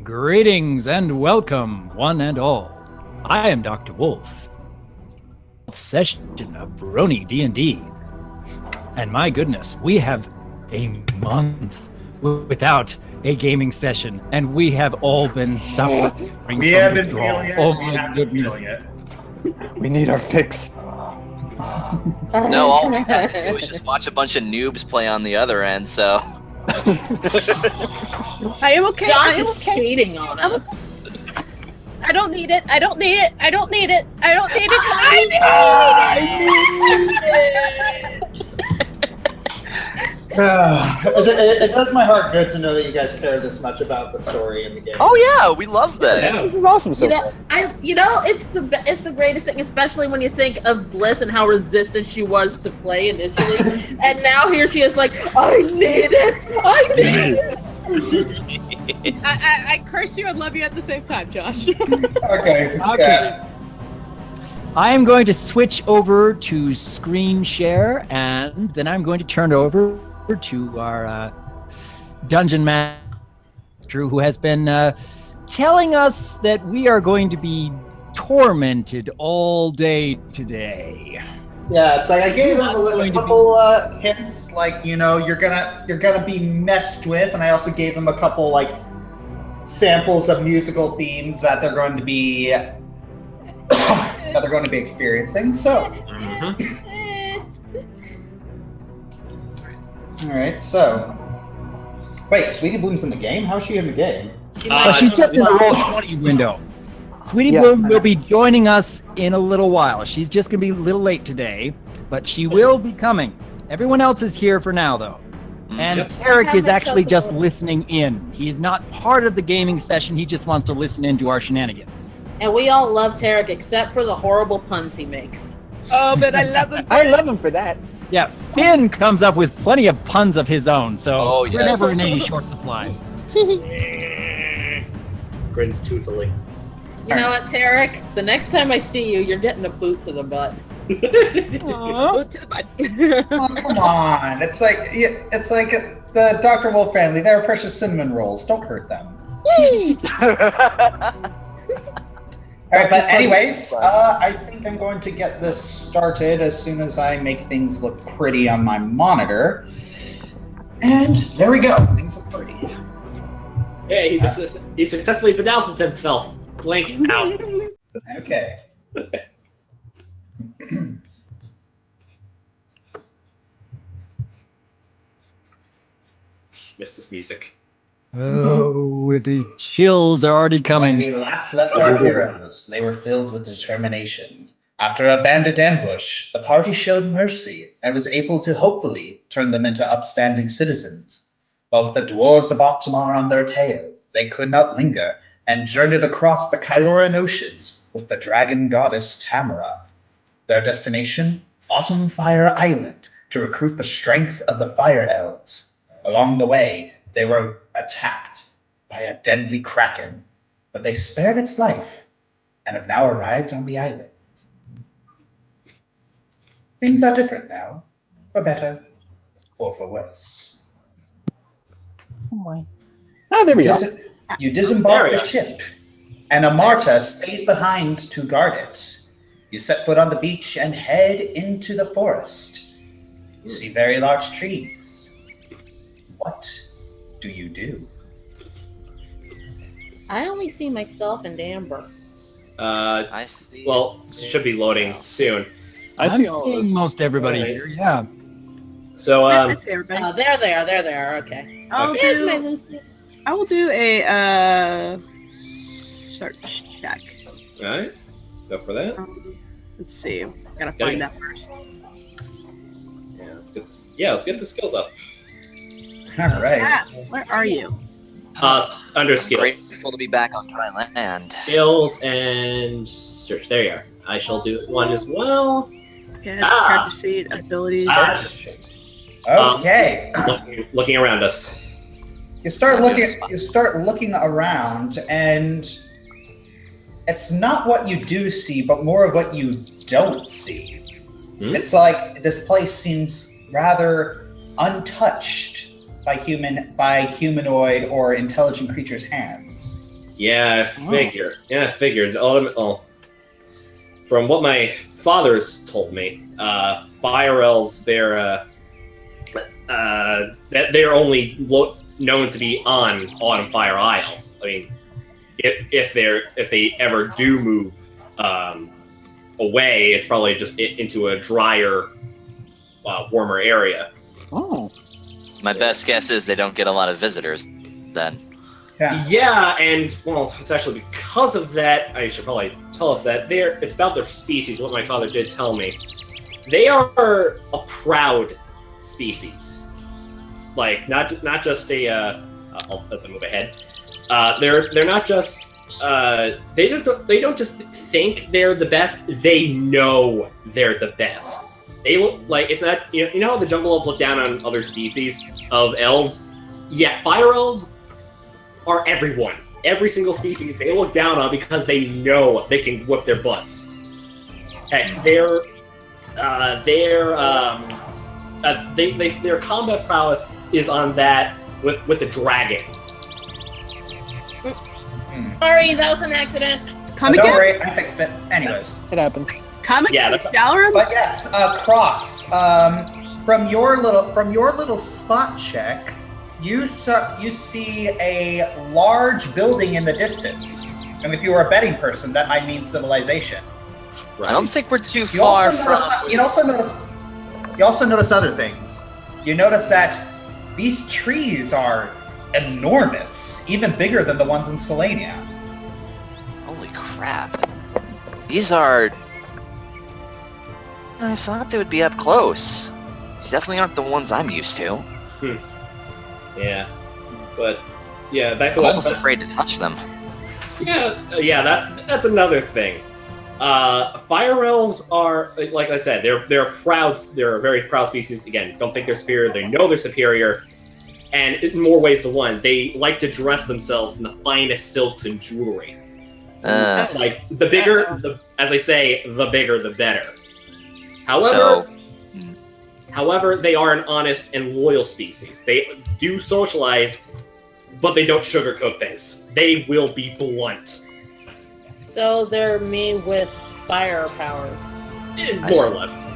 Greetings and welcome, one and all. I am Dr. Wolf. Session of Brony D&D. And my goodness, we have a month without a gaming session, and we have all been suffering. We have been feeling it. Oh we my have been goodness. feeling it. We need our fix. No, all we have to do is just watch a bunch of noobs play on the other end, so... I am okay. Josh I am is okay. cheating on us. I don't need it. I don't need it. I don't need it. I don't need it. It does my heart good to know that you guys care this much about the story and the game. Oh yeah, we love that. This is awesome so far. It's the greatest thing, especially when you think of Bliss and how resistant she was to play initially, and now here she is like, I need it. I need it. I curse you and love you at the same time, Josh. Okay. I am going to switch over to screen share, and then I'm going to turn over to our dungeon master, who has been telling us that we are going to be tormented all day today. Yeah, it's like I gave them a couple hints, like you're gonna be messed with, and I also gave them a couple like samples of musical themes that they're going to be experiencing. So, all right. So, wait, Sweetie Bloom's in the game. How is she in the game? She's just in the Roll20 window. Sweetie Bloom will be joining us in a little while. She's just going to be a little late today, but she will be coming. Everyone else is here for now, though. And Tarek is actually just listening in. He is not part of the gaming session. He just wants to listen in to our shenanigans. And we all love Tarek except for the horrible puns he makes. Oh, but I love him. I love him for that. Yeah, Finn comes up with plenty of puns of his own, so we're yes. never in any short supply. Grins toothily. You know what, Tarek? The next time I see you, you're getting a boot to the butt. Boot to the butt. Oh, come on! It's like the Dr. Wolf family. They're precious cinnamon rolls. Don't hurt them. All right, but anyways, I think I'm going to get this started as soon as I make things look pretty on my monitor. And there we go. Things look pretty. Hey, he successfully bedazzled himself. Blink out. Okay. Miss this music. Oh, the chills are already When coming. we last left our heroes, they were filled with determination. After a bandit ambush, the party showed mercy and was able to hopefully turn them into upstanding citizens. But with the dwarves of Optimar on their tail, they could not linger and journeyed across the Kyloran oceans with the dragon goddess Tamara. Their destination? Autumn Fire Island, to recruit the strength of the Fire Elves. Along the way, they were attacked by a deadly kraken, but they spared its life and have now arrived on the island. Things are different now, for better or for worse. Oh, there we go. You disembark the ship, and Amarta stays behind to guard it. You set foot on the beach and head into the forest. You see very large trees. What do you do? I only see myself and Amber. I see. Well, it should be loading soon. I I'm see all seeing those. most everybody here, yeah. So, I see everybody. Oh, they're there. Okay. There's my Lucy. I will do a search check. alright. Go for that. Let's see. Gotta find that first. Yeah, let's get the skills up. All right. Ah, where are you? Under skills. Grateful to be back on dry land. Skills and search. There you are. I shall do one as well. Okay, that's character sheet, abilities. Okay. Looking around us. You start looking around, and it's not what you do see, but more of what you don't see. It's like this place seems rather untouched by humanoid or intelligent creatures' hands. Yeah, I figured. From what my father's told me, Fire Elves, they're only known to be on Autumn Fire Isle. I mean, if they ever do move away, it's probably just into a drier, warmer area. Oh. My best guess is they don't get a lot of visitors then. Yeah, and well, it's actually because of that. I should probably tell us that it's about their species. What my father did tell me, they are a proud species. Like not just a. Let's move ahead. They're not just. They don't just think they're the best. They know they're the best. They will it's not you know how the jungle elves look down on other species of elves. Yeah, fire elves are everyone. Every single species they look down on because they know they can whip their butts. Heck, their combat prowess is on that with the dragon. Sorry, that was an accident. Don't worry, I fixed it. Anyways, It happens. Come again, Yeah, Shalrim? but yes, Cross. From your little spot check, you see a large building in the distance. And if you were a betting person, that might mean civilization. I don't think we're too far from. You also notice other things. You notice that these trees are enormous, even bigger than the ones in Selenia. Holy crap! These are. I thought they would be up close. These definitely aren't the ones I'm used to. Yeah, but yeah, back to I'm what. almost afraid to touch them. Yeah, that's another thing. Fire elves are, like I said, they're a very proud species. Again, don't think they're superior. They know they're superior, and in more ways than one, they like to dress themselves in the finest silks and jewelry. Like the bigger, as I say, the bigger the better. However, they are an honest and loyal species. They do socialize, but they don't sugarcoat things. They will be blunt. So they're me with fire powers.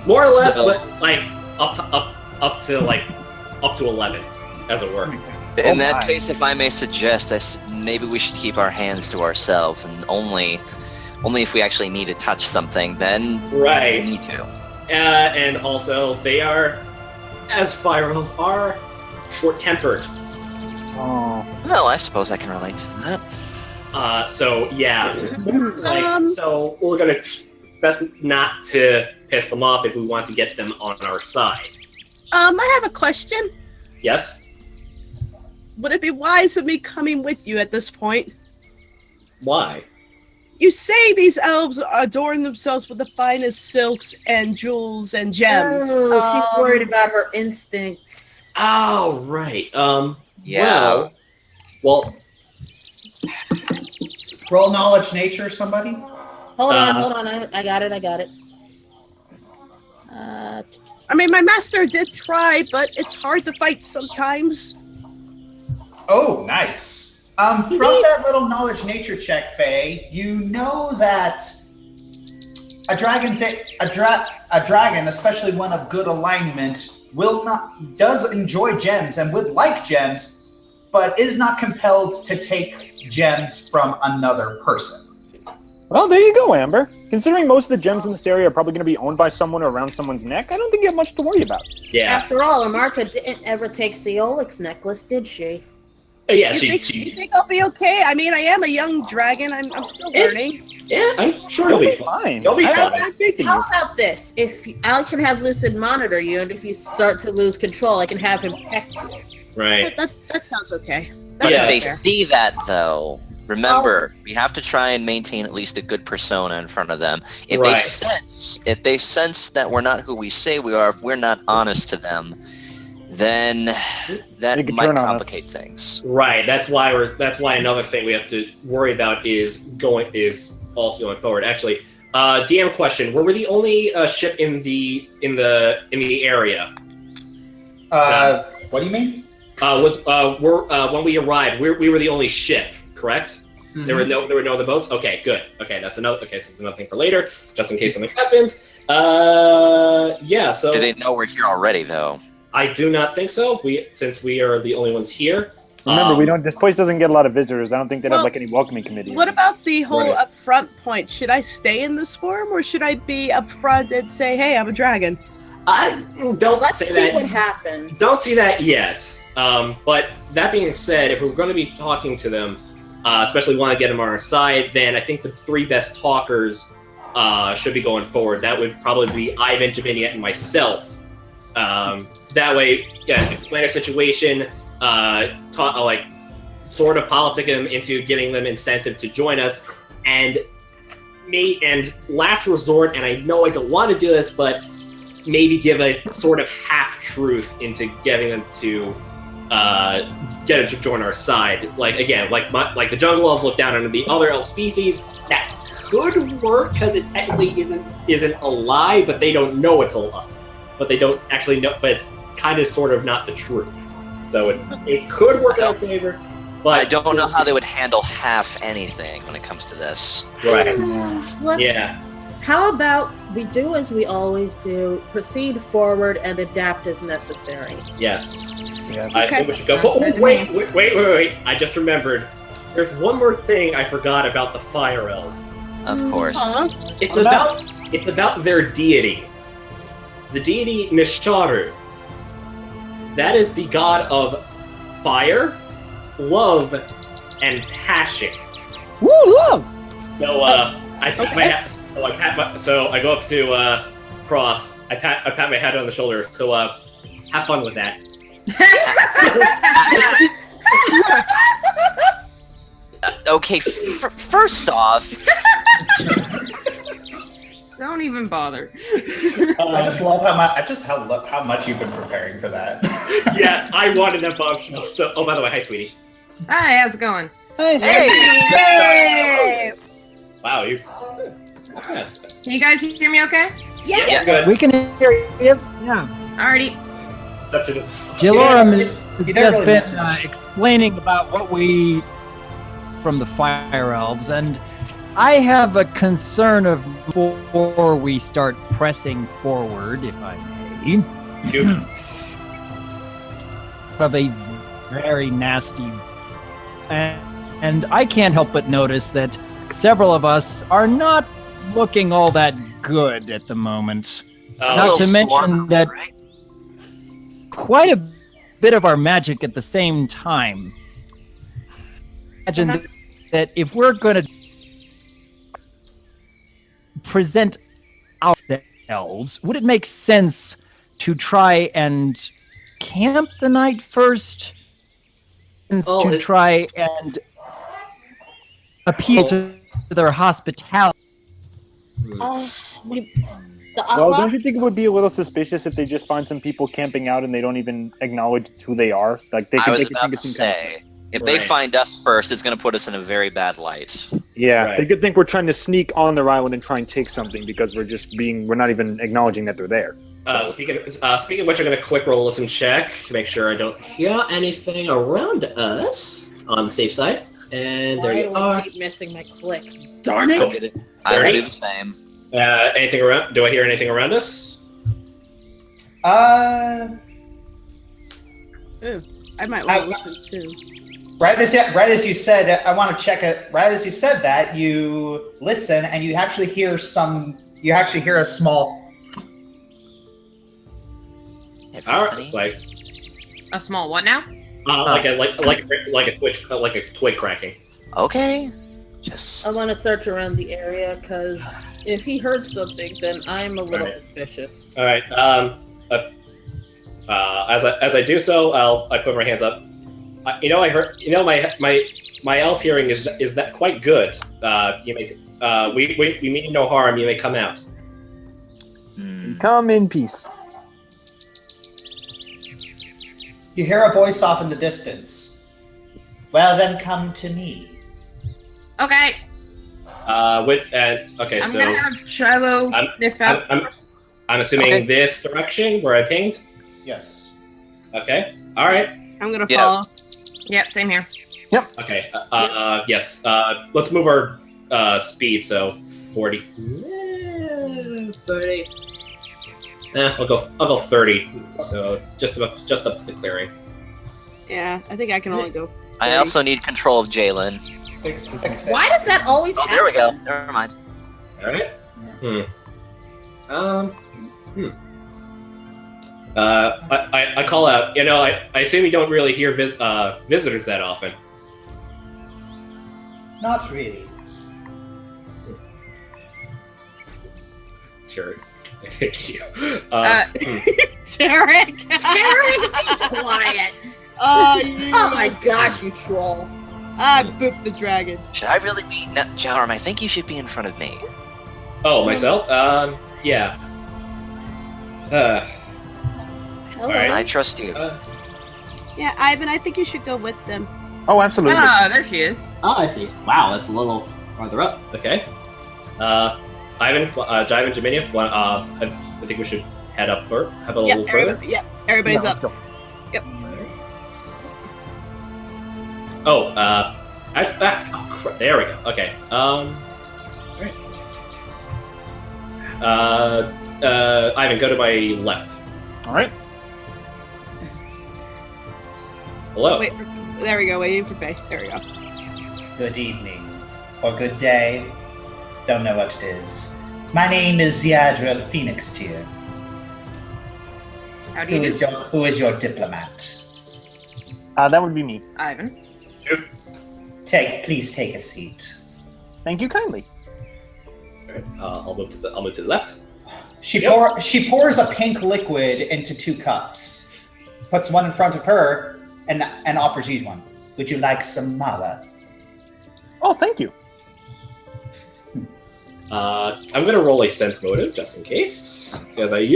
More or less, So- but like up to 11, as it were. In that case, if I may suggest, maybe we should keep our hands to ourselves, and only if we actually need to touch something, then Right. we need to. And also, they are, as fire elves are, short-tempered. Oh. Well, I suppose I can relate to that. So yeah, so we're gonna best not to piss them off if we want to get them on our side. I have a question. Yes. Would it be wise of me coming with you at this point? Why? You say these elves adorn themselves with the finest silks and jewels and gems. Oh, she's worried about her instincts. Oh, right. Yeah. Well. Roll knowledge nature, somebody. Hold on. I got it. I mean, my master did try, but it's hard to fight sometimes. Oh, nice. From that little knowledge nature check, Faye, you know that a dragon, especially one of good alignment, does enjoy gems and would like gems, but is not compelled to take gems from another person. Well, there you go, Amber. Considering most of the gems in this area are probably going to be owned by someone or around someone's neck, I don't think you have much to worry about. Yeah. After all, Amarta didn't ever take Seolik's necklace, did she? Yeah. You think I'll be okay? I mean, I am a young dragon. I'm still learning. Yeah, I'm sure You'll you'll be fine. You'll be I fine. have faith in How you. about this? If I can have Lucid monitor you, and if you start to lose control, I can have him peck you. Right. That sounds okay. But Yeah. if they fair. see that, though, remember, we have to try and maintain at least a good persona in front of them. If Right. they sense that we're not who we say we are, if we're not honest to them, then that They could might turn on us. complicate things. Right. That's why another thing we have to worry about is also going forward. Actually, DM question: were we the only ship in the area? What do you mean? When we arrived, we were the only ship, correct? Mm-hmm. There were no other boats. Okay, good. Okay, that's another. Okay, so it's another thing for later, just in case something happens. Yeah. So do they know we're here already, though? I do not think so. Since we are the only ones here. Remember, we don't. This place doesn't get a lot of visitors. I don't think they'd have like any welcoming committee. What about the whole upfront point? Should I stay in this form, or should I be upfront and say, "Hey, I'm a dragon"? I don't Let's say see that. what happens. Don't see that yet. But that being said, if we're going to be talking to them, especially want to get them on our side, then I think the 3 best talkers should be going forward. That would probably be Ivan, Jaminia, and myself. That way, explain our situation, sort of politic them into giving them incentive to join us, and last resort, and I know I don't want to do this, but maybe give a sort of half-truth into getting them to join our side. Like the jungle elves look down on the other elf species. That could work because it technically isn't a lie, but they don't know it's a lie. But they don't actually know. But it's kind of sort of not the truth. So it could work in our favor. But I don't know how they would handle half anything when it comes to this. Right. Yeah. How about we do as we always do, proceed forward and adapt as necessary? Yes. Yeah. I think we should go. Oh, wait. I just remembered. There's one more thing I forgot about the Fire Elves. Of course. It's about their deity. The deity Nisharu. That is the god of fire, love, and passion. Woo, love! So I pat my hat. So I go up to Cross. I pat my head on the shoulder. So have fun with that. Okay, first off, don't even bother. I just love how much you've been preparing for that. Yes, I wanted that bombshell. So, by the way, hi, sweetie. Hi, how's it going? hey! Wow, you. Can you guys hear me okay? Yes. Good. We can hear you. Yeah. Alrighty. Exception is. Jilorum has he just really been missed much. explaining about what we from the Fire Elves, and I have a concern of before we start pressing forward, if I may, Shoot. of a very nasty, and I can't help but notice that several of us are not looking all that good at the moment. Not to mention that quite a bit of our magic at the same time. Imagine that if we're going to present ourselves, would it make sense to try and camp the night first? To try and appeal to their hospitality? Well, don't you think it would be a little suspicious if they just find some people camping out and they don't even acknowledge who they are? Like they I was about to say, if they find us first, it's going to put us in a very bad light. Yeah, they could think we're trying to sneak on their island and try and take something because we're not even acknowledging that they're there. Speaking of which, I'm going to quick roll listen check to make sure I don't hear anything around us on the safe side. And there you are. I keep missing my click. Darn it! I will do the same. Anything around? Do I hear anything around us? I might want to listen too. Right as you said, I want to check it. Right as you said that, you listen and you actually hear some. You actually hear a small. All right, it's like A small what now? like a twig cracking. Okay. Just. I want to search around the area because if he heard something, then I'm a little suspicious. All right. As I do so, I put my hands up. I heard. My elf hearing is that quite good. You may. We mean no harm. You may come out. Come in peace. You hear a voice off in the distance. Well, then come to me. Okay. Okay. I'm gonna have Shiloh sniff out. I'm assuming this direction where I pinged. Yes. Okay. All right. I'm gonna follow. Yep, same here. Yep. Okay. Yes. Let's move our speed. So 40. 30. I'll go 30. So just up to the clearing. Yeah, I think I can only go. 30. I also need control of Jalen. Why does that always Oh, happen? there we go. Never mind. All right. I call out. I assume you don't really hear visitors that often. Not really. Sure. Derek! Derek, be quiet. Oh my gosh, you troll. I booped the dragon. Should I really be? No, Jalram, I think you should be in front of me. Oh, myself? Yeah. Hello. Alright. I trust you. Yeah, Ivan, I think you should go with them. Oh, absolutely. Ah, there she is. Oh, I see. Wow, that's a little farther up. Okay. Ivan, Jaminia, I think we should head up have a little further. Everybody's Yeah, up. let's go. Yep. Oh, that's that. Oh, crap. There we go. Okay. Alright. Ivan, go to my left. All right. Hello. Wait, there we go. Waiting for Faye. There we go. Good evening. Or good day. Don't know what it is. My name is Ziadra Phoenix Tier. How do you do? Who is your diplomat? That would be me. Ivan. Please take a seat. Thank you kindly. Alright, I'll move to the left. She pours a pink liquid into 2 cups, puts one in front of her, and offers you one. Would you like some mala? Oh, thank you. I'm gonna roll a sense motive just in case, because I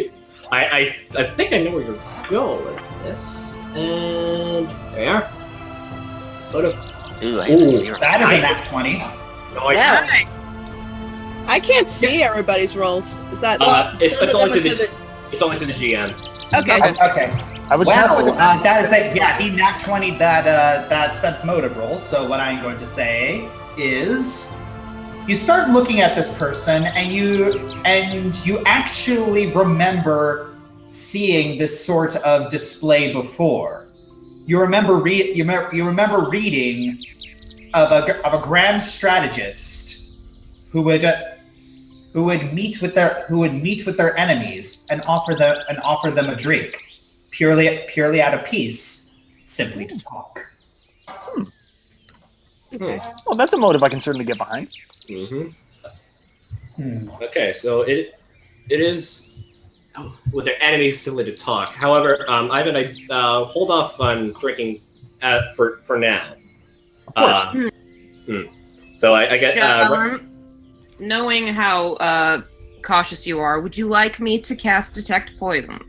think I know where you're going with this. And there you are. Motive. Ooh, I have a 0. That is a Nice. nat 20. Nice. Nice. I can't see everybody's rolls. Is that It's Send only them to the GM. okay? Okay. I would Wow, cancel it. that is it. Yeah, he nat 20'd that sense motive roll. So what I'm going to say is, you start looking at this person, and you actually remember seeing this sort of display before. You remember reading of a grand strategist who would meet with their enemies and offer them a drink, purely out of peace, simply to talk. Okay. Well, that's a motive I can certainly get behind. Okay, so it is with their enemies simply to talk. However, Ivan, I hold off on drinking for now. Of course. So I get knowing how cautious you are, would you like me to cast Detect Poison?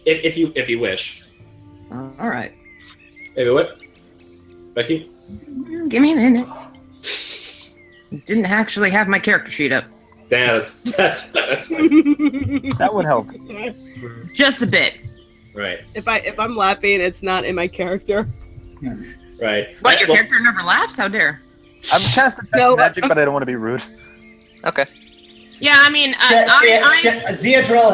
if you wish. All right. Maybe what? Becky? Give me a minute. Didn't actually have my character sheet up. Damn, that's fine. That would help. Just a bit. Right. If I'm laughing, it's not in my character. Right. What, your character never laughs? How dare? I'm casting magic, but I don't want to be rude. Okay. Yeah, I mean, Ziadril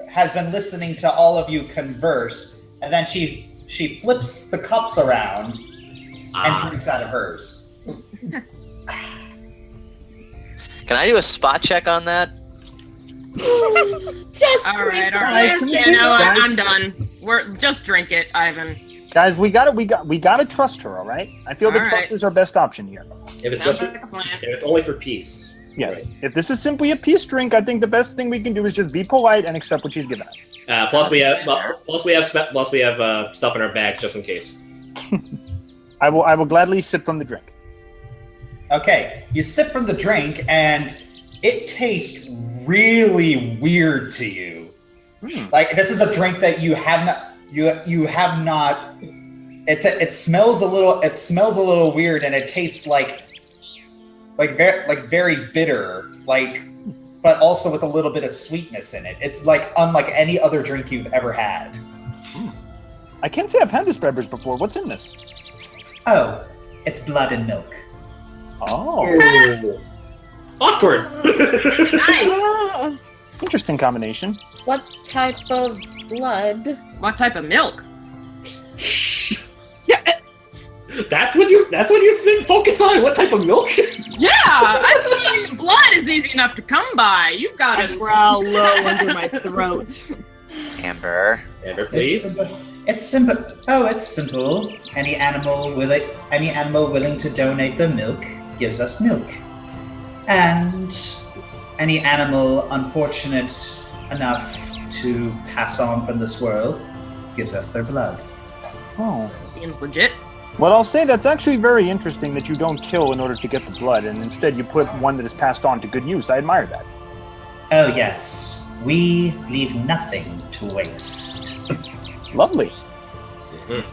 has been listening to all of you converse, and then she flips the cups around and drinks out of hers. Can I do a spot check on that? Just all drink right. the You know what? I'm done. Just drink it, Ivan. Guys, we gotta trust her, all right? I feel that All trust right. is our best option here. If it's Sounds just like a plan. if it's only for peace. Yes. Right. If this is simply a peace drink, I think the best thing we can do is just be polite and accept what she's given us. Plus we have stuff in our bag just in case. I will gladly sip from the drink. Okay, you sip from the drink, and it tastes really weird to you. Like, this is a drink that you have not. It smells a little weird, and it tastes like very bitter, but also with a little bit of sweetness in it. It's unlike any other drink you've ever had. I can't say I've had this beverage before. What's in this? Oh, it's blood and milk. Oh. Awkward. Nice. Interesting combination. What type of blood? What type of milk? That's what you think? Focus on what type of milk? Yeah, I mean, blood is easy enough to come by. You've got I it. growl low under my throat. Amber. Amber, please. It's simple. Oh, it's simple. Any animal willing to donate their milk gives us milk, and any animal unfortunate enough to pass on from this world gives us their blood. Oh. Seems legit. Well, I'll say that's actually very interesting that you don't kill in order to get the blood, and instead you put one that is passed on to good use. I admire that. Oh yes, we leave nothing to waste. Lovely. Good,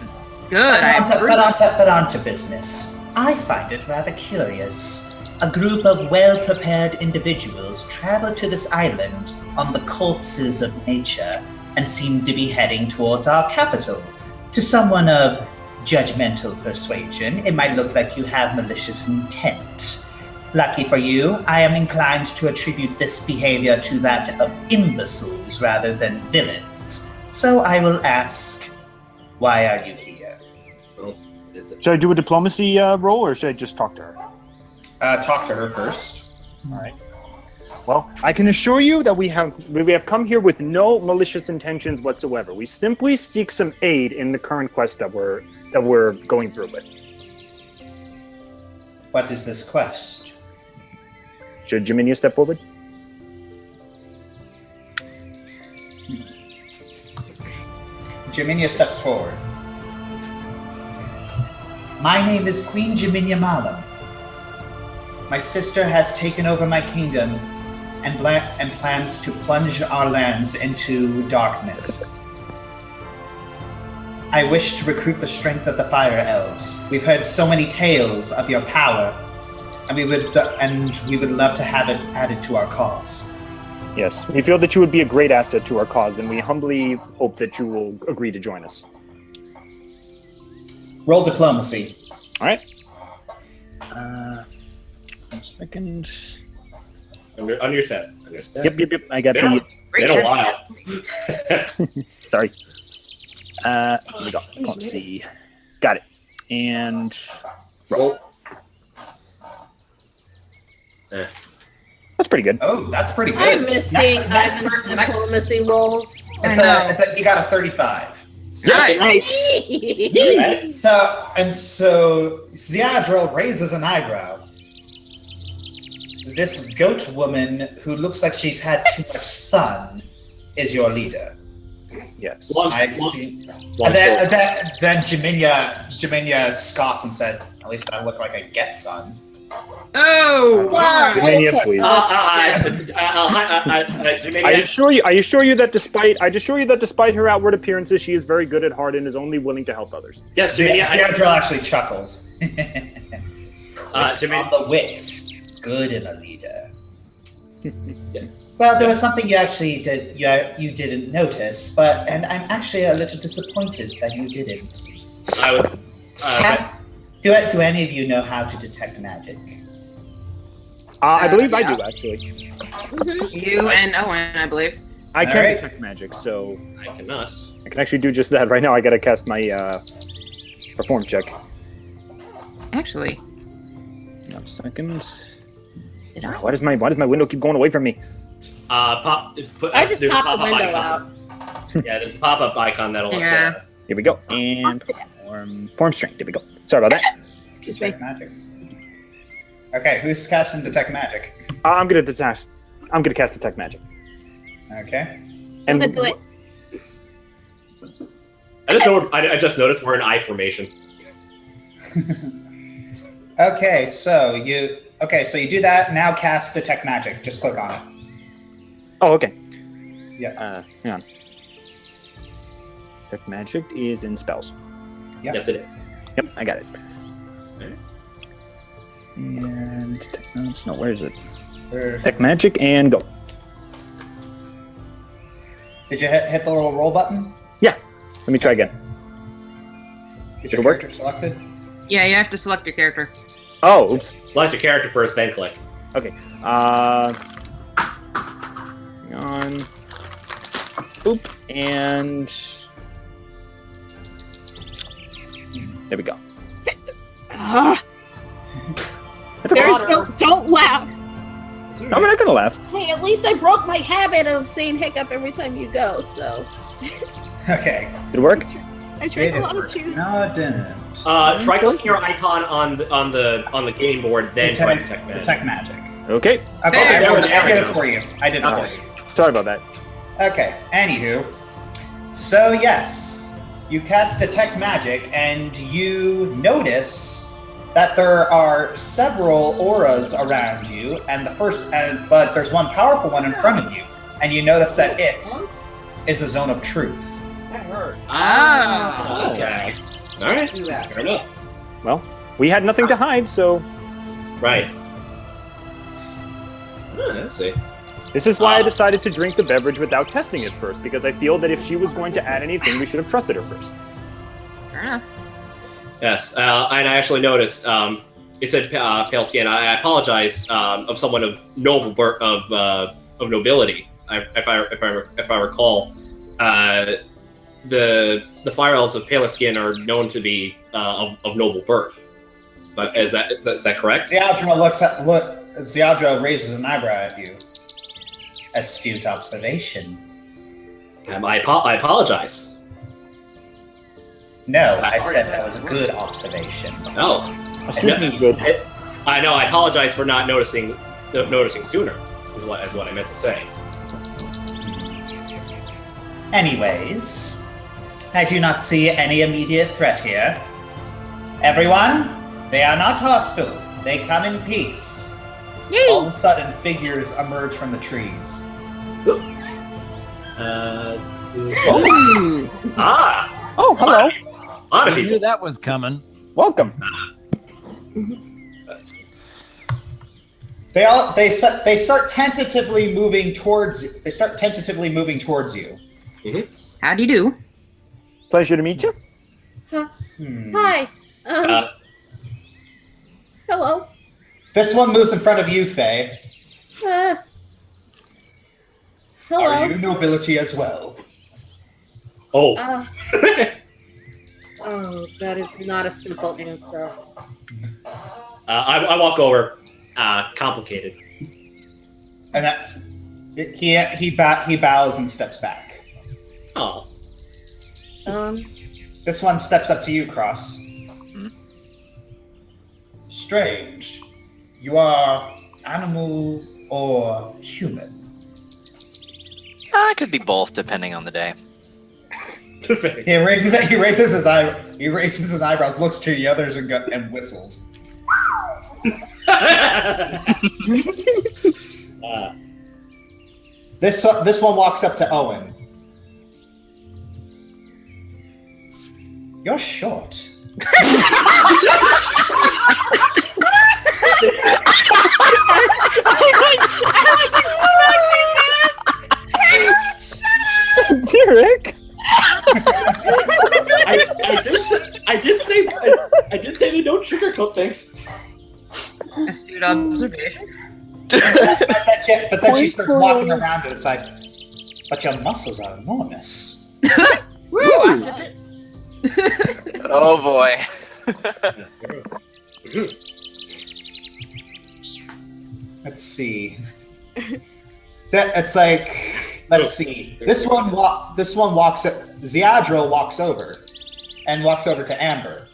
I agree. But on to business. I find it rather curious. A group of well-prepared individuals travel to this island on the corpses of nature and seem to be heading towards our capital. To someone of judgmental persuasion, it might look like you have malicious intent. Lucky for you, I am inclined to attribute this behavior to that of imbeciles rather than villains. So I will ask, why are you here? Should I do a diplomacy roll, or should I just talk to her? Talk to her first. All right. Well, I can assure you that we have come here with no malicious intentions whatsoever. We simply seek some aid in the current quest that we're going through with. What is this quest? Should Jaminia step forward? Jaminia steps forward. My name is Queen Jaminia Malam. My sister has taken over my kingdom and plans to plunge our lands into darkness. I wish to recruit the strength of the Fire Elves. We've heard so many tales of your power, and we would love to have it added to our cause. Yes, we feel that you would be a great asset to our cause, and we humbly hope that you will agree to join us. Roll diplomacy. All right. 1 second. On your set. Yep. I got the. Been a while. Sorry. Here we go. Let's see. Got it. And roll. That's pretty good. Oh, that's pretty good. I miss seeing diplomacy rolls. You got a 35. Nice. So Ziadril raises an eyebrow. This goat woman who looks like she's had too much sun is your leader. Yes. Then Jaminia scoffs and said, "At least I look like I get sun." Oh, wow. Jaminia, please. I assure you that despite her outward appearances, she is very good at heart and is only willing to help others. Yes, Ziadril actually chuckles. Jaminia, On the wit. Good in a leader. Well, there was something you didn't notice, and I'm actually a little disappointed that you didn't. Do any of you know how to detect magic? I believe I do, actually. You and Owen, I believe. I can detect magic, so I cannot. I can actually do just that right now. I gotta cast my perform check. Actually. 1 second. Why does my window keep going away from me? I just popped the window out. Yeah, there's a pop-up icon that'll. Yeah. Here we go. And form strength. There we go. Sorry about that. Excuse me. Magic. Okay, who's casting detect magic? I'm gonna cast detect magic. Okay. And I'm gonna do it. I just noticed we're in I formation. Okay, so you do that. Now cast detect magic. Just click on it. oh, okay. Yeah. Hang on. Detect magic is in spells. Yep. Yes, it is. Yep, I got it. Okay. And where is it? Detect magic and go. Did you hit the little roll button? Yeah. Let me try again. Is your character selected? Yeah, you have to select your character. Oh, oops. Select your character first, then click. Okay. Hang on. Boop. And there we go. That's okay. There's no. Don't laugh. I'm not gonna laugh. Hey, at least I broke my habit of saying hiccup every time you go, so. Okay. Did it work? I drank a lot of juice. No, it didn't. Try clicking your icon on the game board, then try detect magic. Okay. Okay, There we go. I did it for you. I did it for you. Sorry about that. Okay, anywho. So, yes, you cast Detect Magic, and you notice that there are several auras around you, but there's one powerful one in front of you, and you notice that it is a zone of truth. That hurt. Ah. Okay. All right. Do that. Fair enough. Well, we had nothing to hide, so Right. Let's see. this is why I decided to drink the beverage without testing it first, because I feel that if she was going to add anything, we should have trusted her first. Fair enough. Yes, and I actually noticed. It said pale skin. I apologize. Of someone of of nobility. If I recall, the Fire Elves of paler skin are known to be of noble birth. But is that correct? Ziadra raises an eyebrow at you. Astute observation. I apologize. No, I said that was a good observation. Oh, This is good. I know. I apologize for not noticing sooner. Is what I meant to say. Anyways, I do not see any immediate threat here. Everyone, they are not hostile. They come in peace. Yay! All of a sudden, figures emerge from the trees. Ooh. Oh, hello. A lot of I knew people. that was coming. Welcome. They start tentatively moving towards you. How do you do? Pleasure to meet you. Hi. Hello. This one moves in front of you, Faye. Hello. Are you nobility as well? Oh. Oh, that is not a simple answer. I walk over. Complicated. And he bows and steps back. Oh. This one steps up to you, Cross. Strange. You are animal or human? It could be both, depending on the day. He raises his eyebrows, looks to the others, and whistles. This one walks up to Owen. You're short. Derek. I did say they don't sugarcoat things. Astute observation. But then she starts walking around and it's like, but your muscles are enormous. Woo! Oh boy. Let's see. It's like, let's see. This one walks. Ziadra walks over to Amber.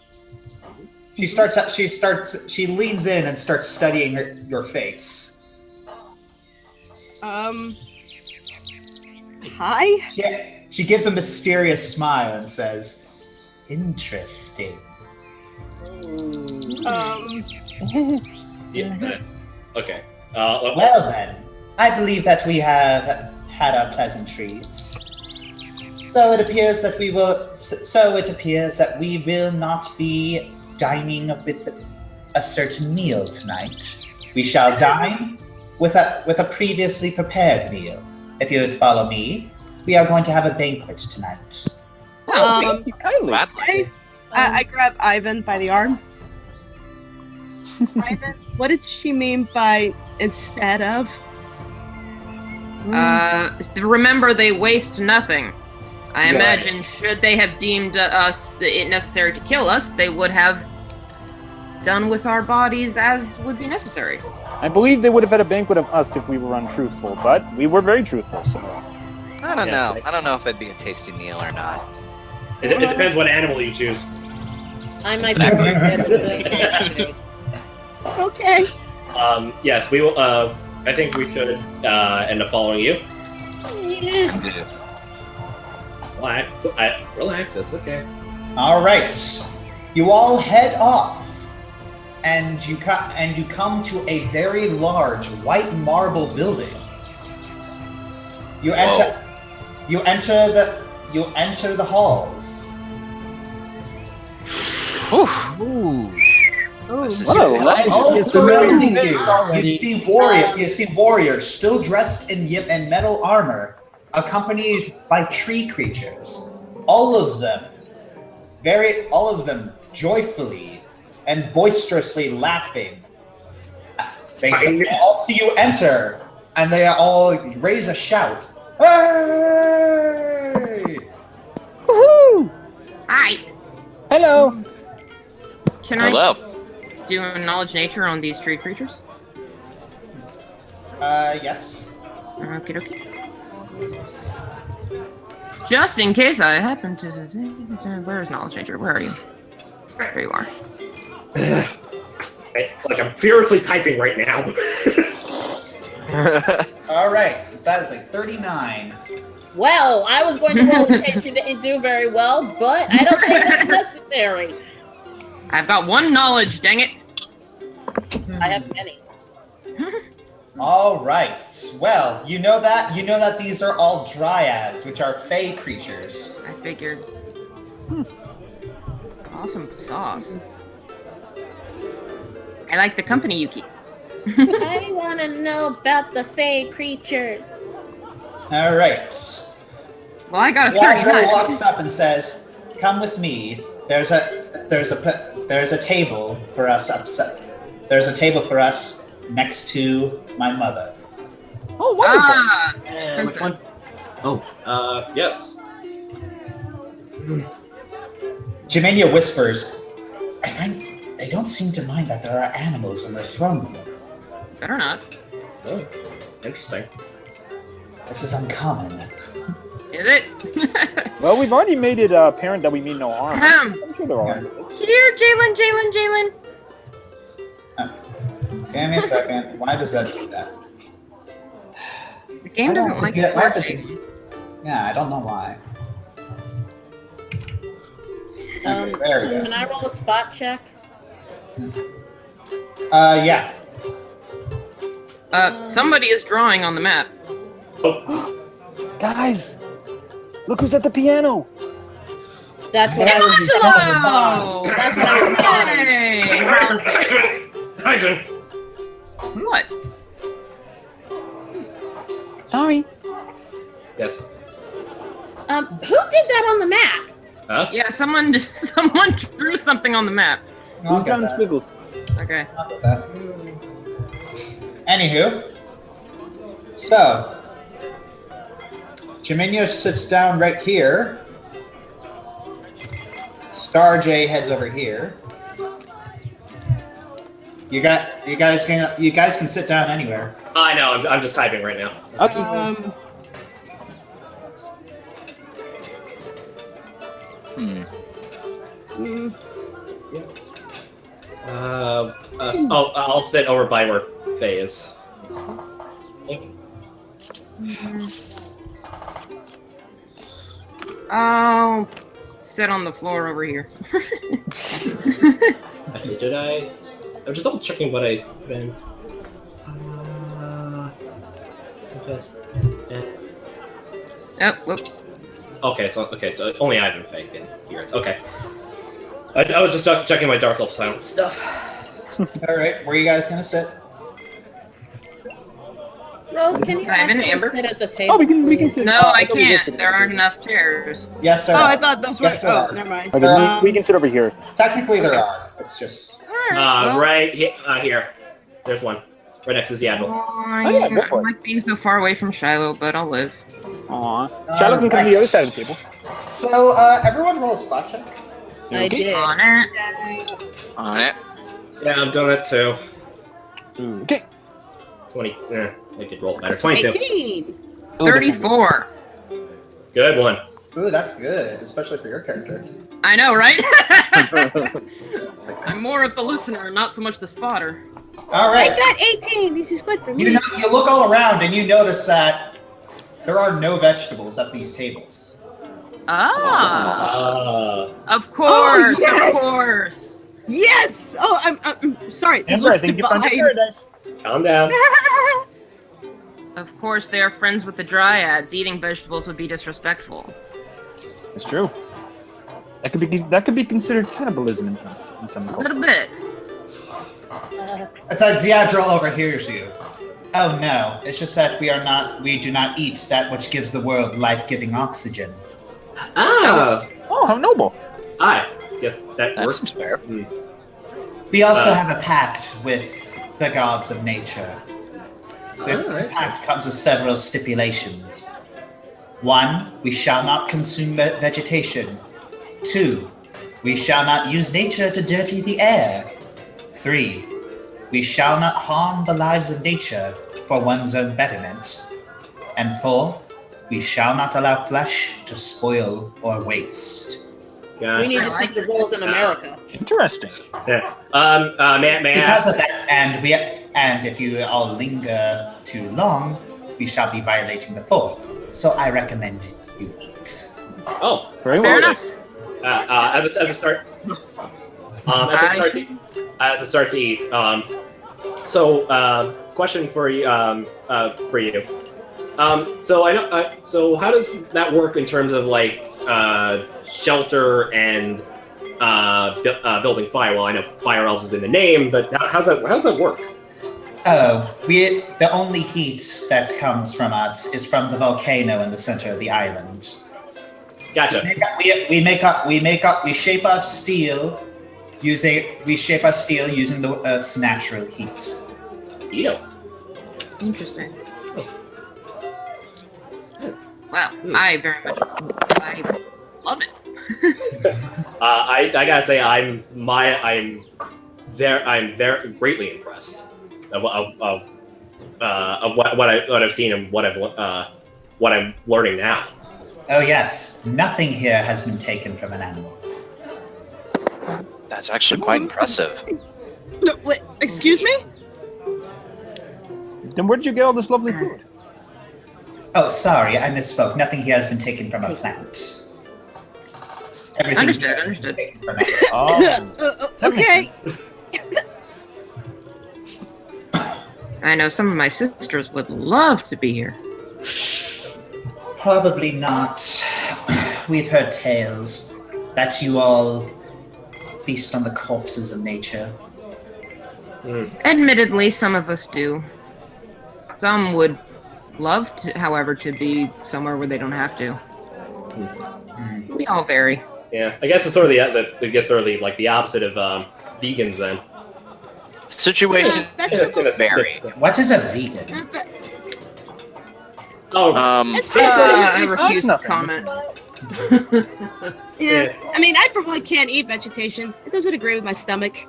She leans in and starts studying your face. Hi? Yeah, she gives a mysterious smile and says, interesting. Yeah. Okay. Well then, I believe that we have had our pleasantries. So it appears that we will not be dining with a certain meal tonight. We shall dine with a previously prepared meal. If you would follow me, we are going to have a banquet tonight. Oh, Kindly. Gladly. I grab Ivan by the arm. Ivan, what did she mean by instead of? Remember, they waste nothing. I Yeah. imagine, should they have deemed it necessary to kill us, they would have done with our bodies as would be necessary. I believe they would have had a banquet of us if we were untruthful, but we were very truthful, so... I don't Yes, know. like- I don't know if it'd be a tasty meal or not. It depends what animal you choose. I might be dead. Okay. Yes, we will. I think we should end up following you. Relax. Relax. It's okay. All right, you all head off, and you come to a very large white marble building. You enter. You enter the halls. Ooh. This is What a really life. All It's surrounding amazing. you, you see warriors still dressed in metal armor, accompanied by tree creatures. All of them joyfully and boisterously laughing. They all see you enter, and they all raise a shout. Hey! Woohoo! Hi. Hello! Can Hello. I do a knowledge nature on these tree creatures? Yes. Okie dokie. Just in case I happen to... Where is knowledge nature? Where are you? There you are. Like I'm furiously typing right now. All right, that is a 39. Well, I was going to roll in case you didn't do very well, but I don't think that's necessary. I've got one knowledge, dang it. I have many. All right. Well, you know that these are all dryads, which are fey creatures. I figured. Awesome sauce. I like the company you keep. I want to know about the fey creatures. All right. Well, I got a Quadro 39. walks up and says, "Come with me. There's a table for us There's a table for us next to my mother." Oh, wonderful! Ah, Which one? Oh, Yes. Jimenia whispers, "I find they don't seem to mind that there are animals in their throne room. better not. Oh, interesting. This is uncommon." Is it? Well, we've already made it apparent that we mean no harm. Ahem. I'm sure they're all right. Here, Jalen. Give me a second. Why does that do that? The game doesn't like Yeah, why did flirting. Yeah, I don't know why. Okay, there we go. Can I roll a spot check? Yeah. Somebody is drawing on the map. Oh, Guys, look who's at the piano! That's what I was Angelo! That's what I was Hey! What? Sorry. yes. Who did that on the map? Huh? Yeah, someone drew something on the map. I'll Who's get John that. Squiggles? Okay. I'll get that. Anywho, so Jimenia sits down right here. Star J heads over here. You guys can sit down anywhere. I know. I'm just typing right now. Okay. I'll sit over by where Faye is. I'll sit on the floor over here. Actually, did I? I'm just double checking what I put in. Oh, whoop. Okay, so only Ivan and Faye can hear it. Okay. I was just checking my Dark Elf silence stuff. All right, where are you guys gonna sit? Roll Rose, can you Can I have an actually amber? sit at the table? Oh, we can please? sit. No, I I thought we could sit can't. at There the aren't table. enough chairs. Yes, there Oh, are. I thought those were. Yes, there Oh, are. never mind. Okay, we can sit over here. Technically, there are. It's just. Well, Right here. There's one. Right next to Seattle. yeah, go for I it. like being so far away from Shiloh, but I'll live. Aw. Shiloh can come to the other side of the table. So, everyone roll a spot check. I did. On it. On it. Yeah, I've done it too. Okay. 20. I could roll better. 22. 18. 34. Good one. Ooh, that's good, especially for your character. I know, right? I'm more of the listener, not so much the spotter. All I right. got 18. This is good for me. You look all around and you notice that there are no vegetables at these tables. Ah. Uh, Of course, yes! of course. Yes. Oh, I'm sorry. This Amber, I looks think you found your divine. paradise. calm down. Of course, they are friends with the dryads. Eating vegetables would be disrespectful. That's true. That could be considered cannibalism in some A cultures. little bit. It's like Ziadril overhears you. Oh no, it's just that we do not eat that which gives the world life-giving oxygen. Ah! Oh, how noble! I guess that That works. seems fair. We also have a pact with the gods of nature. This pact comes with several stipulations. 1, we shall not consume vegetation. 2, we shall not use nature to dirty the air. 3, we shall not harm the lives of nature for one's own betterment. And 4, we shall not allow flesh to spoil or waste. We need to take the rules in America. Interesting. Yeah. May I Because ask? of that, and if you all linger too long, we shall be violating the 4th. So I recommend you eat. Oh, Very Fair well. enough. as a start. As a start to eat. Question for you. So I know. So how does that work in terms of like shelter and building fire? Well, I know Fire Elves is in the name, but how's that work? Oh, the only heat that comes from us is from the volcano in the center of the island. Gotcha. We shape our steel using the Earth's natural heat. Interesting. Oh. Well, I very much love it. I gotta say, I'm very greatly impressed of what I've seen and what I'm learning now. Oh yes, nothing here has been taken from an animal. That's actually quite impressive. No, wait, excuse me? Then where did you get all this lovely food? Oh, sorry, I misspoke. Nothing here has been taken from a plant. Everything Understood, here has understood. been taken from an Oh, Okay. I know some of my sisters would love to be here. Probably not. We've heard tales that you all feast on the corpses of nature. Admittedly, some of us do. Some would love to, however, to be somewhere where they don't have to. We all vary. Yeah, I guess it's sort of the opposite of vegans then. Situation vary. What is a vegan? Oh, I refuse to nothing. comment. Yeah. I mean, I probably can't eat vegetation. It doesn't agree with my stomach.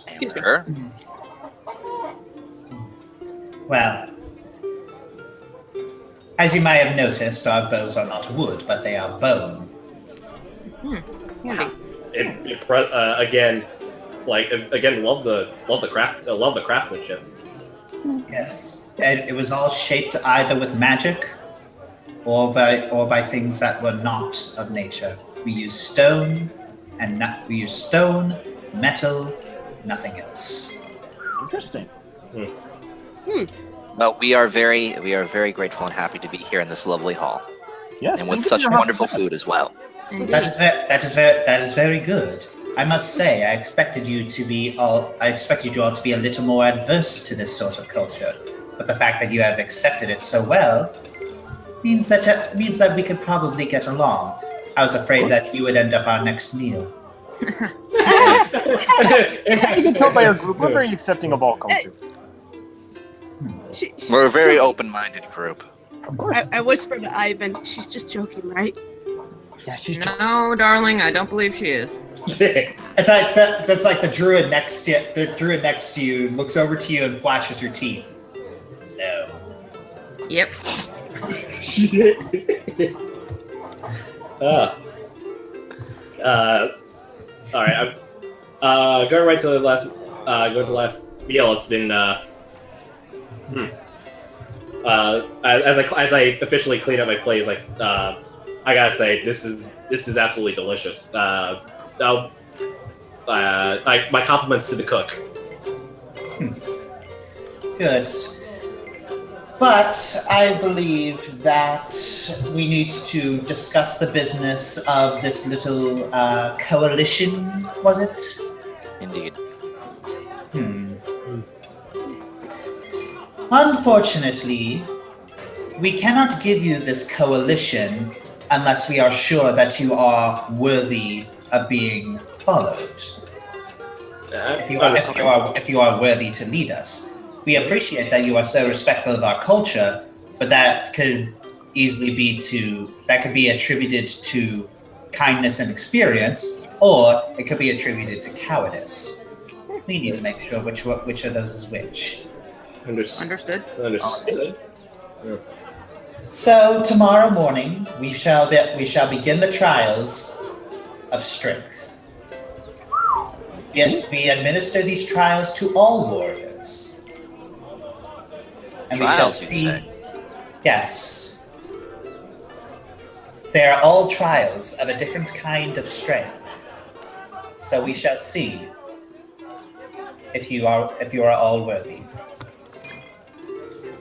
Excuse me. Sure. Well, as you may have noticed, our bows are not wood, but they are bone. Handy. Again, love the craftsmanship. Yes, and it was all shaped either with magic or by things that were not of nature. We use stone, metal, nothing else. interesting. Well, we are very grateful and happy to be here in this lovely hall, Yes, and with thank you such for your wonderful hospitality. food as well. That is very good. I must say, I expected you all to be a little more adverse to this sort of culture. But the fact that you have accepted it so well means that we could probably get along. I was afraid that you would end up our next meal. You can tell by our group, we're very accepting of all culture. We're a very open-minded group. Of course. I whispered to Ivan, she's just joking, right? Yeah, she's No, darling, I don't believe she is. It's like that's like the druid next to you. The druid next to you looks over to you and flashes her teeth. No. Yep. All right. I'm going right to the last. Go to the last meal. It's been. As I officially clean up my plate, like I gotta say, this is absolutely delicious. My compliments to the cook. Good. But I believe that we need to discuss the business of this little coalition, was it? Indeed. Unfortunately, we cannot give you this coalition unless we are sure that you are worthy of being followed. If you are worthy to lead us. We appreciate that you are so respectful of our culture, but that could easily be attributed to kindness and experience, or it could be attributed to cowardice. We need to make sure which of those is which. Understood. Yeah. So tomorrow morning we shall begin the trials of strength. We administer these trials to all warriors. And Trials, we shall you see. say? Yes. They are all trials of a different kind of strength. So we shall see if you are all worthy.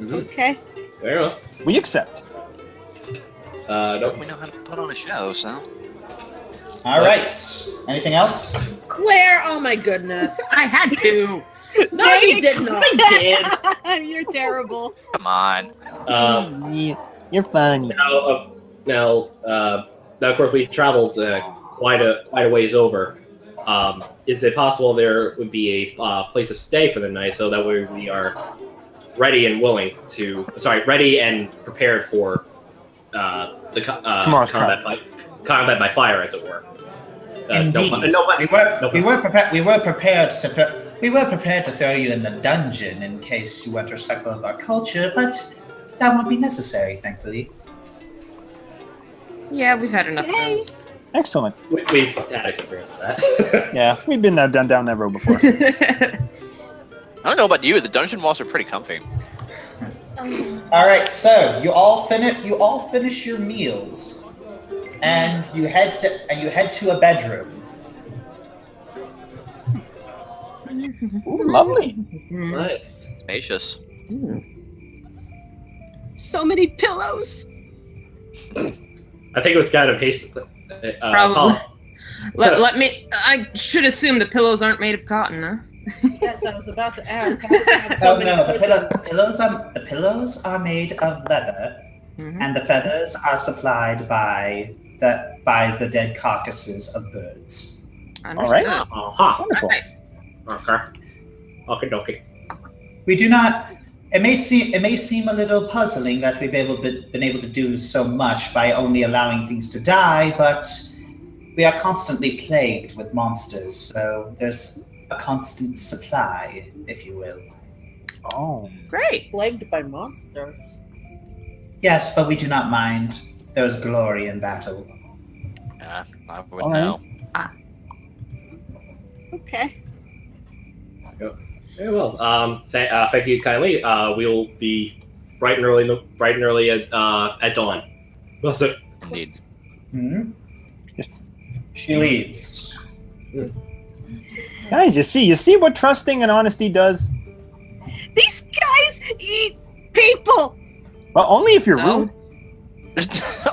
Okay. Fair enough. We accept. Nope. We know how to put on a show, so. All right. Anything else? Claire, oh my goodness. I had to. No, you did not. I did. You're terrible. Come on. You're fun. Now, of course, we traveled quite a ways over. Is it possible there would be a place of stay for the night so that way we are ready and ready and prepared for the combat by fire, as it were. Indeed. We were prepared to throw you in the dungeon in case you weren't respectful of our culture, but that won't be necessary, thankfully. Yeah, we've had enough of those. Excellent. We've had experience with that. Yeah, we've been there, down that road before. I don't know about you, the dungeon walls are pretty comfy. All right, so you all finish your meals, and you head to a bedroom. Ooh, lovely. Nice. Spacious. So many pillows. I think it was kind of hasty. Probably. Let me. I should assume the pillows aren't made of cotton, huh? Yes, I was about to ask. The pillows are made of leather, and the feathers are supplied by the dead carcasses of birds. All right. Wonderful. Nice. Okay. We do not. It may seem a little puzzling that we've been able to do so much by only allowing things to die, but we are constantly plagued with monsters, so there's a constant supply, if you will. Oh, great. Plagued by monsters. Yes, but we do not mind. There's glory in battle. I would know. Okay. Very well. Thank you kindly. We will be bright and early at dawn. Was it? Indeed. Yes. She leaves. Guys, you see what trusting and honesty does? These guys eat people. Well, only if you're rude.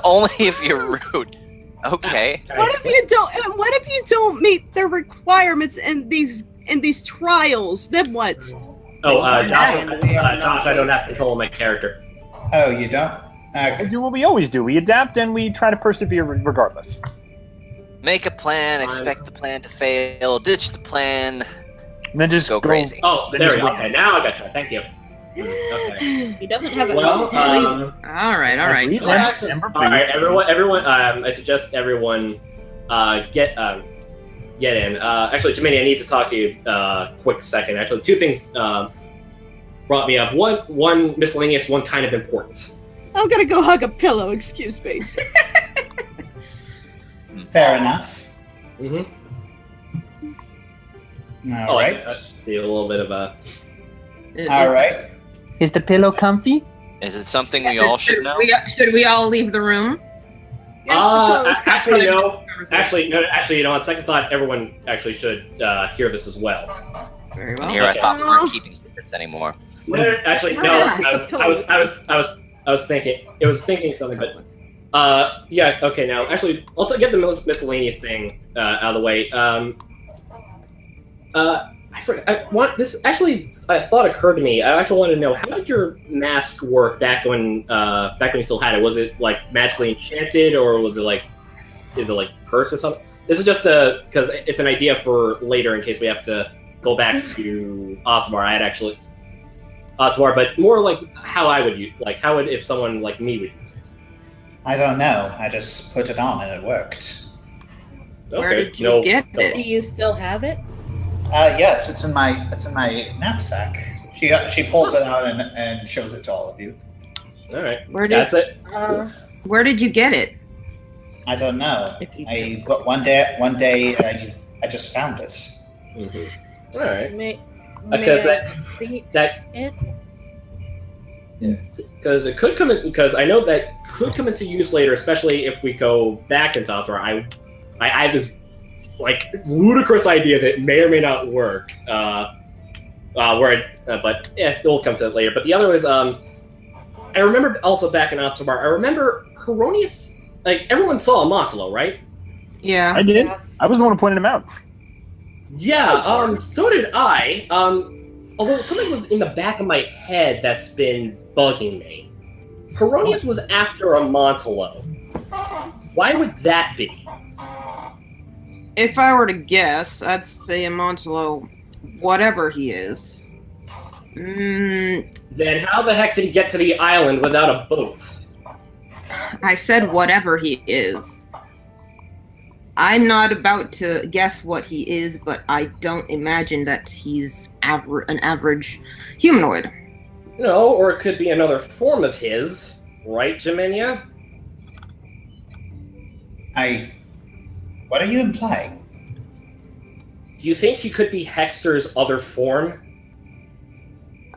Only if you're rude. Okay. What if you don't? What if you don't meet their requirements in these trials, then what? Oh, And we are Josh, not I don't have control of my character. Oh, you don't? Okay. We do what we always do. We adapt and we try to persevere regardless. Make a plan, expect the plan to fail, ditch the plan, And then just go crazy. Oh, Then there just we go. wait. Okay, now I got you. Thank you. Okay. He doesn't have a Well, All right. Breathe well, in, actually, Amber, all right, breathe. everyone. I suggest everyone get in. Actually, Jiminy, I need to talk to you. Quick second. Actually, two things brought me up. One miscellaneous. One kind of important. I'm gonna go hug a pillow. Excuse me. Fair enough. Mm-hmm. All right. I see a little bit of a. All right. Is the pillow comfy? Is it something we all should know? Should we all leave the room? Actually, no. Actually, you know, on second thought, everyone actually should hear this as well. Very well. And here I thought we weren't keeping secrets anymore. Actually, no. I was thinking. It was thinking something, but yeah. Okay, now actually, let's get the miscellaneous thing out of the way. I thought occurred to me. I actually want to know, how did your mask work back when you still had it? Was it like magically enchanted, or was it like, is it like cursed or something? This is just because it's an idea for later in case we have to go back to Otmar. I had actually Otmar, but more like how I would use, like how would if someone like me would use it. I don't know. I just put it on and it worked. Where did you get it? Do you still have it? Yes, it's in my knapsack. She pulls it out and shows it to all of you. All right, That's it. Where did you get it? I don't know. One day I just found it. Mm-hmm. All right. Because Because it could come in. Because I know that could come into use later, especially if we go back in Opera. I have this like ludicrous idea that may or may not work. But yeah, we'll come to that later. But the other is, I remember also back in Optibar, I remember Heronius. Like everyone saw Amontolo, right? Yeah, I did. Yes. I was the one who pointed him out. Yeah. So did I. Although something was in the back of my head that's been bugging me. Heronius was after Amontolo. Why would that be? If I were to guess, I'd say Amontolo, whatever he is. Then how the heck did he get to the island without a boat? I said whatever he is. I'm not about to guess what he is, but I don't imagine that he's an average humanoid. No, or it could be another form of his, right, Jaminia? What are you implying? Do you think he could be Hexter's other form?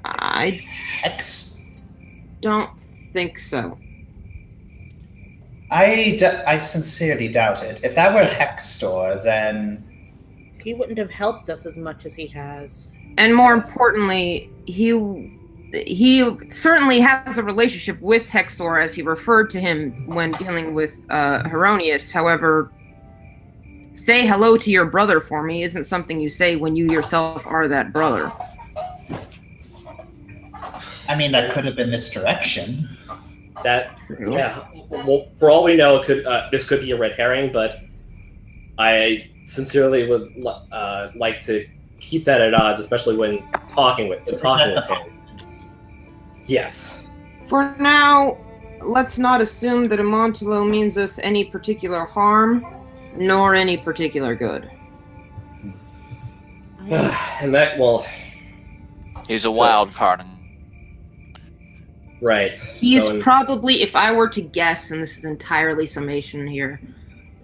I Hex? don't think so. I sincerely doubt it. If that were Hextor, then he wouldn't have helped us as much as he has. And more importantly, he certainly has a relationship with Hexor, as he referred to him when dealing with Heronius. However, say hello to your brother for me isn't something you say when you yourself are that brother. I mean, that could have been misdirection. Yeah. Well, for all we know, this could be a red herring, but I sincerely would like to keep that at odds, especially when talking with him. Yes. For now, let's not assume that Amontolo means us any particular harm, nor any particular good. And that, well... He's a wild card. Right. He's probably, if I were to guess, and this is entirely summation here,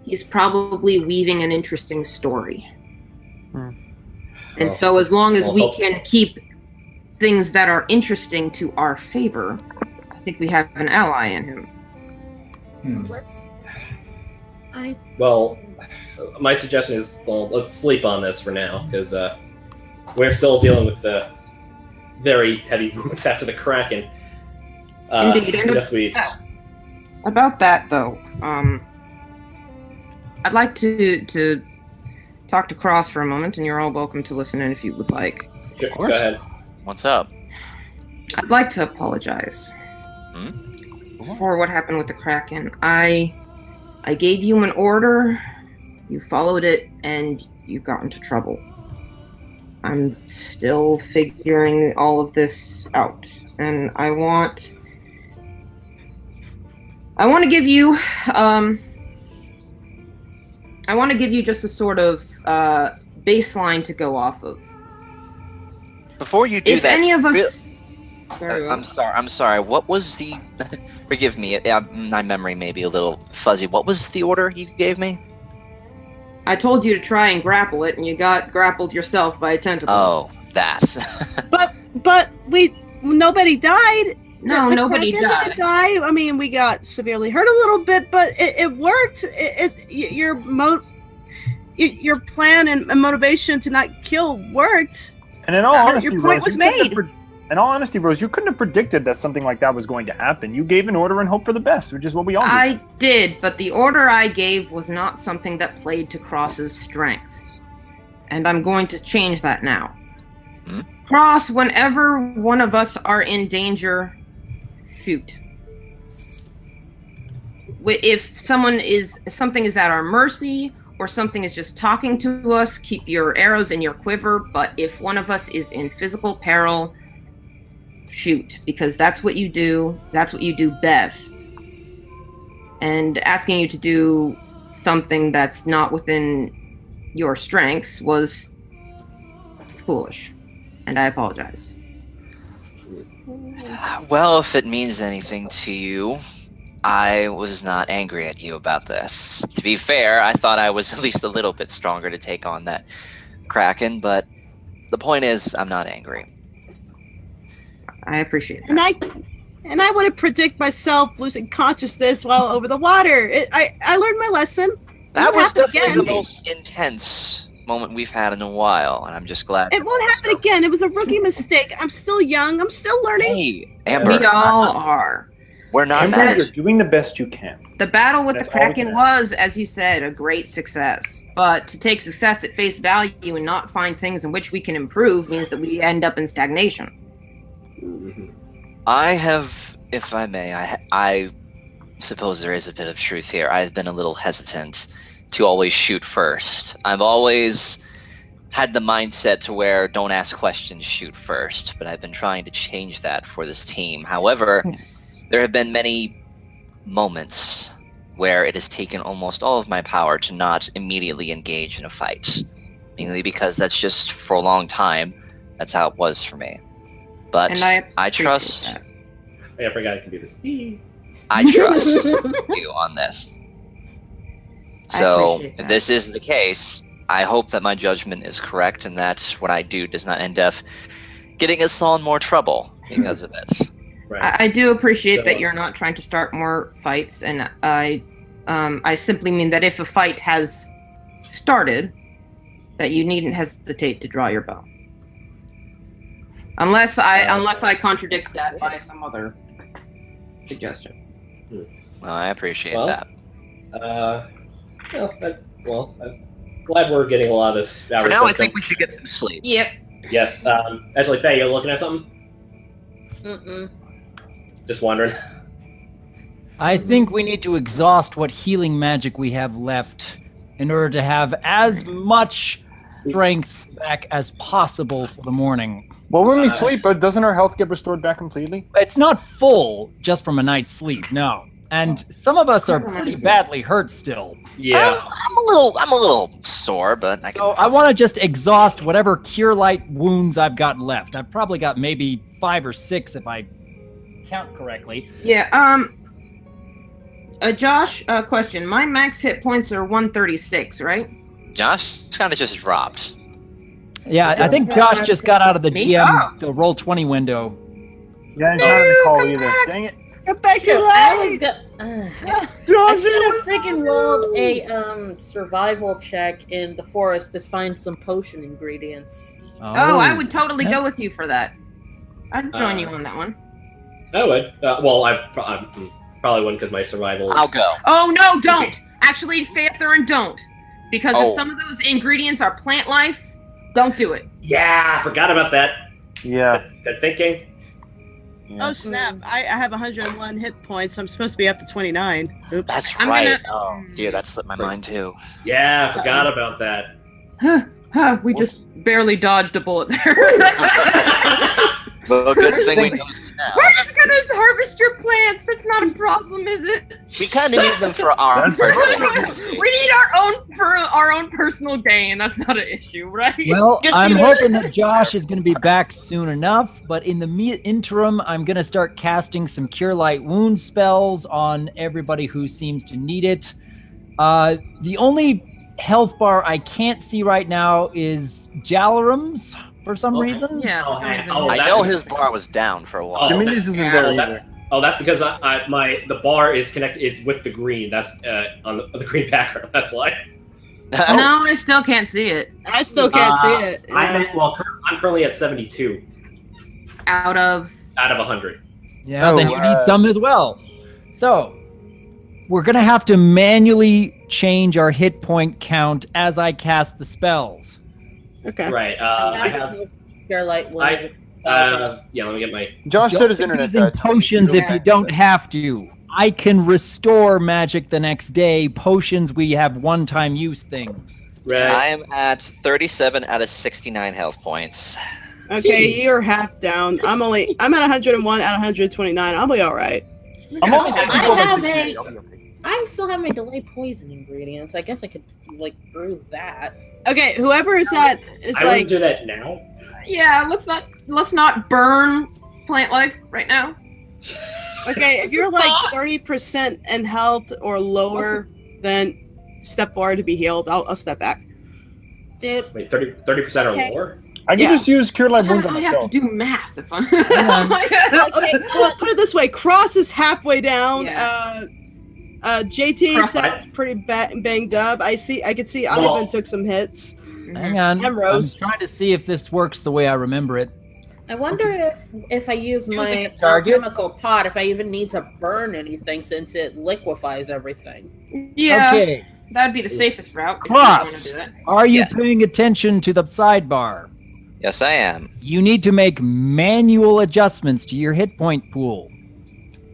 he's probably weaving an interesting story. And so as long as we can keep things that are interesting to our favor, I think we have an ally in him. Well, my suggestion is, well, let's sleep on this for now, because we're still dealing with the very heavy wounds after the Kraken. Indeed. And about that, though, I'd like to talk to Cross for a moment, and you're all welcome to listen in if you would like. Sure, go ahead. What's up? I'd like to apologize for what happened with the Kraken. I gave you an order, you followed it, and you got into trouble. I'm still figuring all of this out, and I want to give you just a sort of baseline to go off of. Before you do if that, any of us, very well. I'm sorry. What was the? Forgive me. My memory may be a little fuzzy. What was the order you gave me? I told you to try and grapple it, and you got grappled yourself by a tentacle. Oh, that. but nobody died. No, The nobody Kraken died. didn't die. I mean, we got severely hurt a little bit, but it worked. Your plan and motivation to not kill worked. And in all honesty, your point was made. In all honesty, Rose, you couldn't have predicted that something like that was going to happen. You gave an order and hoped for the best, which is what we all do. I did, but the order I gave was not something that played to Cross's strengths. And I'm going to change that now. Cross, whenever one of us are in danger, shoot. If something is at our mercy, or something is just talking to us, keep your arrows in your quiver. But if one of us is in physical peril, shoot, because that's what you do. That's what you do best. And asking you to do something that's not within your strengths was foolish. And I apologize. Well, if it means anything to you, I was not angry at you about this. To be fair, I thought I was at least a little bit stronger to take on that Kraken, but the point is, I'm not angry. I appreciate that. And I wouldn't predict myself losing consciousness while over the water. I learned my lesson. That It was won't happen definitely again. the most intense moment we've had in a while, and I'm just glad. It won't happen again. It was a rookie mistake. I'm still young. I'm still learning. Hey, Amber. We all are. We're not Amber, mad. you're doing the best you can. The battle with That's the all we Kraken can was, as you said, a great success. But to take success at face value and not find things in which we can improve means that we end up in stagnation. I have, if I may, I suppose there is a bit of truth here. I've been a little hesitant to always shoot first. I've always had the mindset to where don't ask questions, shoot first. But I've been trying to change that for this team. However, there have been many moments where it has taken almost all of my power to not immediately engage in a fight. Mainly because that's just, for a long time, that's how it was for me. But And I trust... that. I forgot I can do this. I trust you on this. So, appreciate if that. this is the case, I hope that my judgment is correct and that what I do does not end up getting us all in more trouble because of it. Right. I do appreciate So- that you're not trying to start more fights, and I simply mean that if a fight has started, that you needn't hesitate to draw your bow. Unless I contradict that by some other suggestion. Well, I appreciate Well, that. I'm glad we're getting a lot of this. For now, I think we should get some sleep. Yep. Yes. Actually, Faye, you looking at something? Mm-mm. Just wondering. I think we need to exhaust what healing magic we have left in order to have as much strength back as possible for the morning. Well, when we sleep, doesn't our health get restored back completely? It's not full just from a night's sleep, no. And some of us are pretty badly hurt still. Yeah. I'm a little sore, but I can. So I want to just exhaust whatever cure light wounds I've got left. I've probably got maybe 5 or 6 if I count correctly. Yeah. Josh, question. My max hit points are 136, right? Josh kind of just dropped. Yeah, I think Josh just got out of the Me? DM, the roll 20 window. Yeah, I can't recall either. Dang it. Get back to I life. was I should have freaking rolled a survival check in the forest to find some potion ingredients. Oh, I would totally go with you for that. I'd join you on that one. I would. Well, I probably wouldn't because my survival is... I'll go. Oh, no, don't! Actually, Phaethrin, don't. Because if some of those ingredients are plant life, don't do it. Yeah, I forgot about that. Yeah. Good thinking. Oh snap! I have 101 hit points. I'm supposed to be up to 29. Oops. That's right. Oh dear, that slipped my mind too. Yeah, I forgot about that. We just barely dodged a bullet there. Well, good thing we noticed it now. We're just gonna harvest your plants. That's not a problem, is it? We kind of need them for our personal. We need our own personal gain. That's not an issue, right? Well, I'm hoping that Josh is going to be back soon enough, but in the interim, I'm going to start casting some Cure Light Wound spells on everybody who seems to need it. The only health bar I can't see right now is Jalarum's for some reason. Yeah. I know his bar was down for a while. Dominus isn't there either. That's because the bar is with the green. That's on the green background. That's why. No, I still can't see it. I still can't see it. Yeah. I'm currently at 72 out of 100. Yeah, then you need some as well. So we're gonna have to manually change our hit point count as I cast the spells. Okay. Right. I have. Starlight Wounds. Yeah, let me get my. Josh said his internet using potions if you don't have to. I can restore magic the next day. Potions, we have one-time use things. Right. I am at 37 out of 69 health points. Okay, you're half down. I'm at 101 out of 129. I'll be all right. I'm only I still have my delayed poison ingredients. I guess I could brew that. Okay, whoever is that is I wouldn't do that now. Yeah, let's not burn plant life right now. Okay, if you're 30% in health or lower, then step forward to be healed. I'll step back. Dude. Wait, 30% or lower? I can just use Cure Light Wounds on I myself. have to do math if I'm. Okay, well, put it this way: Cross is halfway down. Yeah. JT sounds pretty banged up. I can see Ivan took some hits. Hang on. I'm Rose. I'm trying to see if this works the way I remember it. I wonder if I use my target? alchemical pot, if I even need to burn anything since it liquefies everything. Yeah. Okay. That'd be the safest route. if you Cross, wanna do it. are you paying attention to the sidebar? Yes, I am. You need to make manual adjustments to your hit point pool.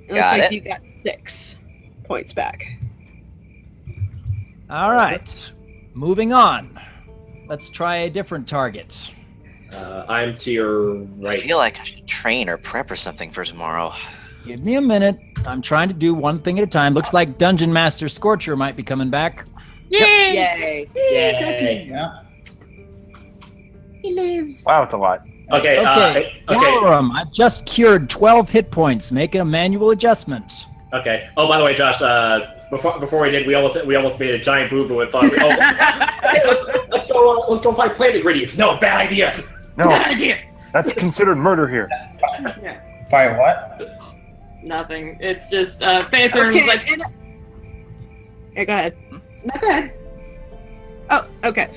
It looks like you got 6 points back. All right. Moving on. Let's try a different target. I'm to your right. I feel like I should train or prep or something for tomorrow. Give me a minute. I'm trying to do one thing at a time. Looks like Dungeon Master Scorcher might be coming back. Yay! Yay! Yeah. He lives. Wow, it's a lot. Okay. Okay. Galarum, I've just cured 12 hit points. Make a manual adjustment. Okay. Oh, by the way, Josh. Before we did, we almost made a giant boo boo and thought, let's go find plant ingredients. No, bad idea. No, Bad idea. that's considered murder here. Fire what? Nothing. It's just Phaethon was like. Yeah, go ahead. No, go ahead. Oh, okay.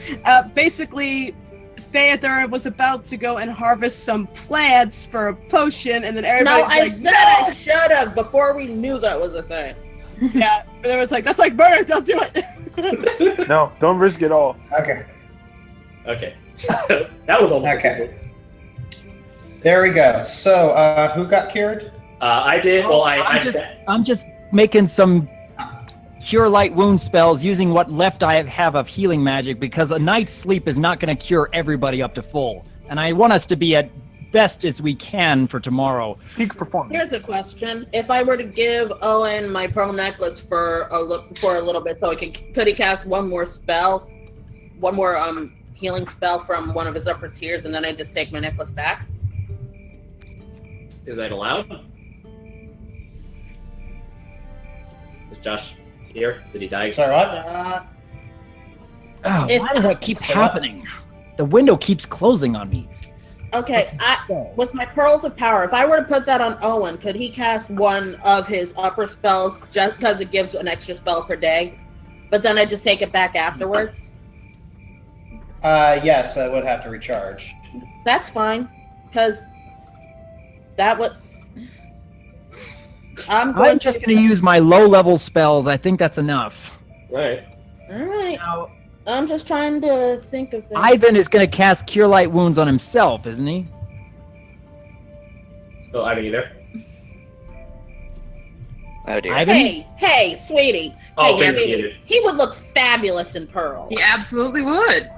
Basically, Phaethon was about to go and harvest some plants for a potion, and then everybody's I should have before we knew that was a thing. Yeah, but everyone's like, that's like murder, don't do it. No, don't risk it all. Okay. Okay. That was almost Okay. There we go. So, who got cured? I did. Well, I'm just making some Cure Light Wound spells using what left I have of healing magic because a night's sleep is not going to cure everybody up to full. And I want us to be at best as we can for tomorrow. Peak performance. Here's a question: if I were to give Owen my pearl necklace for a little bit, so could he cast one more spell, one more healing spell from one of his upper tiers, and then I just take my necklace back? Is that allowed? Is Josh here? Did he die? Sorry, what? Why does that keep happening? The window keeps closing on me. Okay, with my pearls of power, if I were to put that on Owen, could he cast one of his upper spells just because it gives an extra spell per day? But then I just take it back afterwards? Yes, but it would have to recharge. That's fine, because that would... I'm just going to use my low-level spells. I think that's enough. Right. All right. Now, I'm just trying to think of things. Ivan is going to cast Cure Light Wounds on himself, isn't he? Oh, Ivan, you there? Oh dear. Ivan? Hey, sweetie. Oh, Hey, Finn's sweetie. muted. He would look fabulous in pearls. He absolutely would.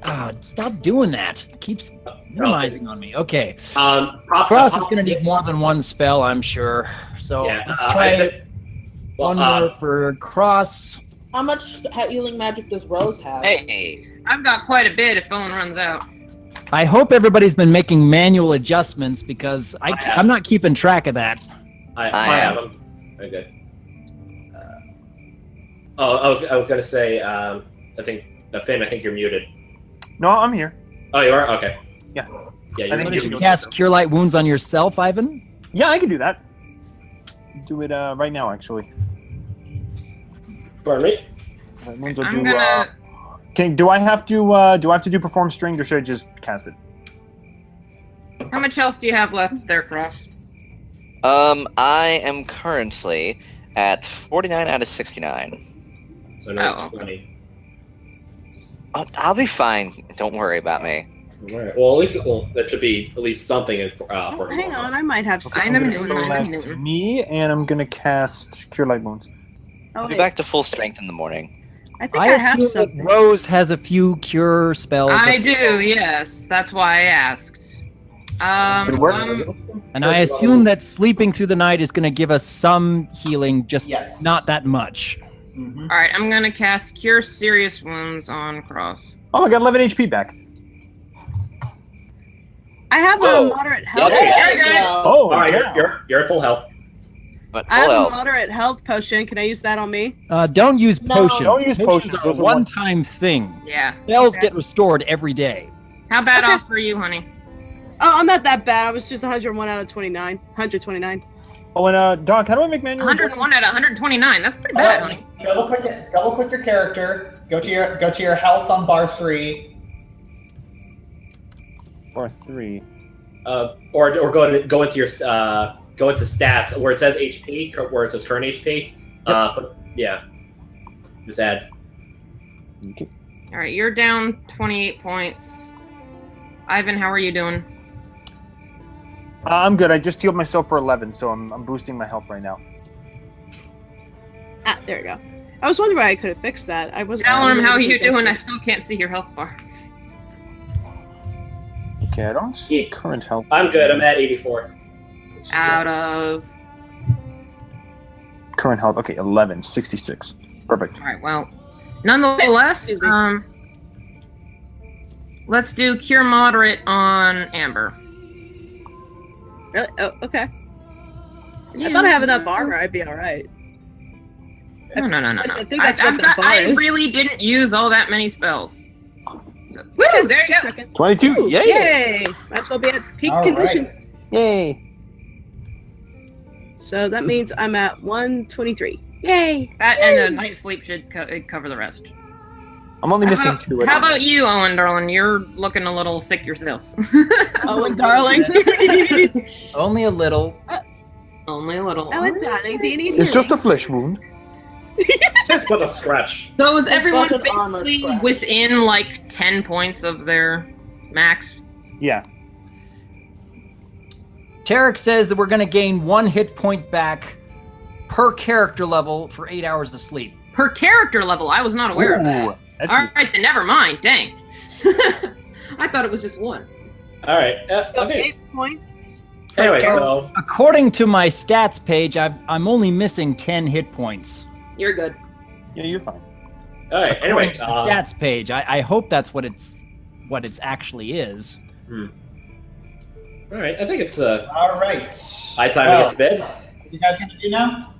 Oh, stop doing that. It keeps minimizing on me. Okay. Cross is going to need more than one spell, I'm sure. So Yeah, let's try one more for Cross. How much healing magic does Rose have? Hey. I've got quite a bit if phone runs out. I hope everybo's been making manual adjustments because I'm not keeping track of that. I have them. Very good. I was gonna say, I think Finn, I think you're muted. No, I'm here. Oh, you are? Okay. Yeah. Yeah. I think You should cast Cure Light Wounds on yourself, Ivan. Yeah, I can do that. Do it right now, actually. Pardon me? Wounds will I'm do, gonna. do I have to do Perform String, or should I just cast it? How much health do you have left there, Cross? I am currently at 49 out of 69. So no Oh. 20. I'll be fine. Don't worry about me. All right. Well, at least that should be at least something in for Hang on, I might have some. I I'm never gonna knew. select me, and I'm gonna cast Cure Light Wounds. Oh, I'll be wait. back to full strength in the morning. I think I, have assume something. that Rose has a few cure spells. I do, yes. That's why I asked. And I assume that sleeping through the night is going to give us some healing, just Yes. not that much. Mhm. Alright, I'm gonna cast Cure Serious Wounds on Cross. Oh, I got 11 HP back. I have Whoa. a moderate health. Okay. There you go. Oh, All right, yeah. you're at full health. But I have full a health. moderate health potion. Can I use that on me? Don't use No. potions. Don't use potions. are Those a are one-time thing. Yeah. Spells Okay. get restored every day. How bad Okay. off for you, honey? Oh, I'm not that bad. I was just 101 out of 29. 129. Oh, and Doc, how do I make manual 101 out of 129. That's pretty bad, honey. Double click your character. Go to your health on bar 3. Or 3. Or go into your go into stats where it says HP, where it says current HP. Yeah. Just add. Okay. Alright, you're down 28 points. Ivan, how are you doing? I'm good. I just healed myself for 11, so I'm boosting my health right now. Ah, there we go. I was wondering why I could have fixed that. I wasn't. I Alan, wasn't how are able to you adjust doing? it. I still can't see your health bar. Okay, I don't see current health. I'm good. I'm at 84. Out of... Current health. Okay, 11, 66. Perfect. Alright, well, nonetheless, Excuse me. let's do Cure Moderate on Amber. Really? Oh, okay. I thought I have enough armor. I'd be all right. No. I think that's what the bar I is. really didn't use all that many spells. Woo! There you Just go. checking. 22. Yay! Yay! Might as well be at peak All condition. right. Yay! So that means I'm at 123. Yay! That and a night's sleep should cover the rest. I'm only missing 2. How about you, Owen, darling? You're looking a little sick yourself. Owen, darling. Only a little. Only a little. Owen, darling, do you need It's just a healing? flesh wound. Just put a scratch. So is everyone bunch of armor basically scratch. within like 10 points of their max? Yeah. Tarek says that we're going to gain 1 hit point back per character level for 8 hours of sleep. Per character level. I was not aware of that. That's All right, then never mind. Dang. I thought it was just 1. All right. So Okay. 8 points. Anyway, so According to my stats page, I'm only missing 10 hit points. You're good. Yeah, you're fine. all right. Anyway, According to the stats page. I hope that's what it's actually is. all right. I think it's All right. high time Well, to get to bed. What you guys gonna do now?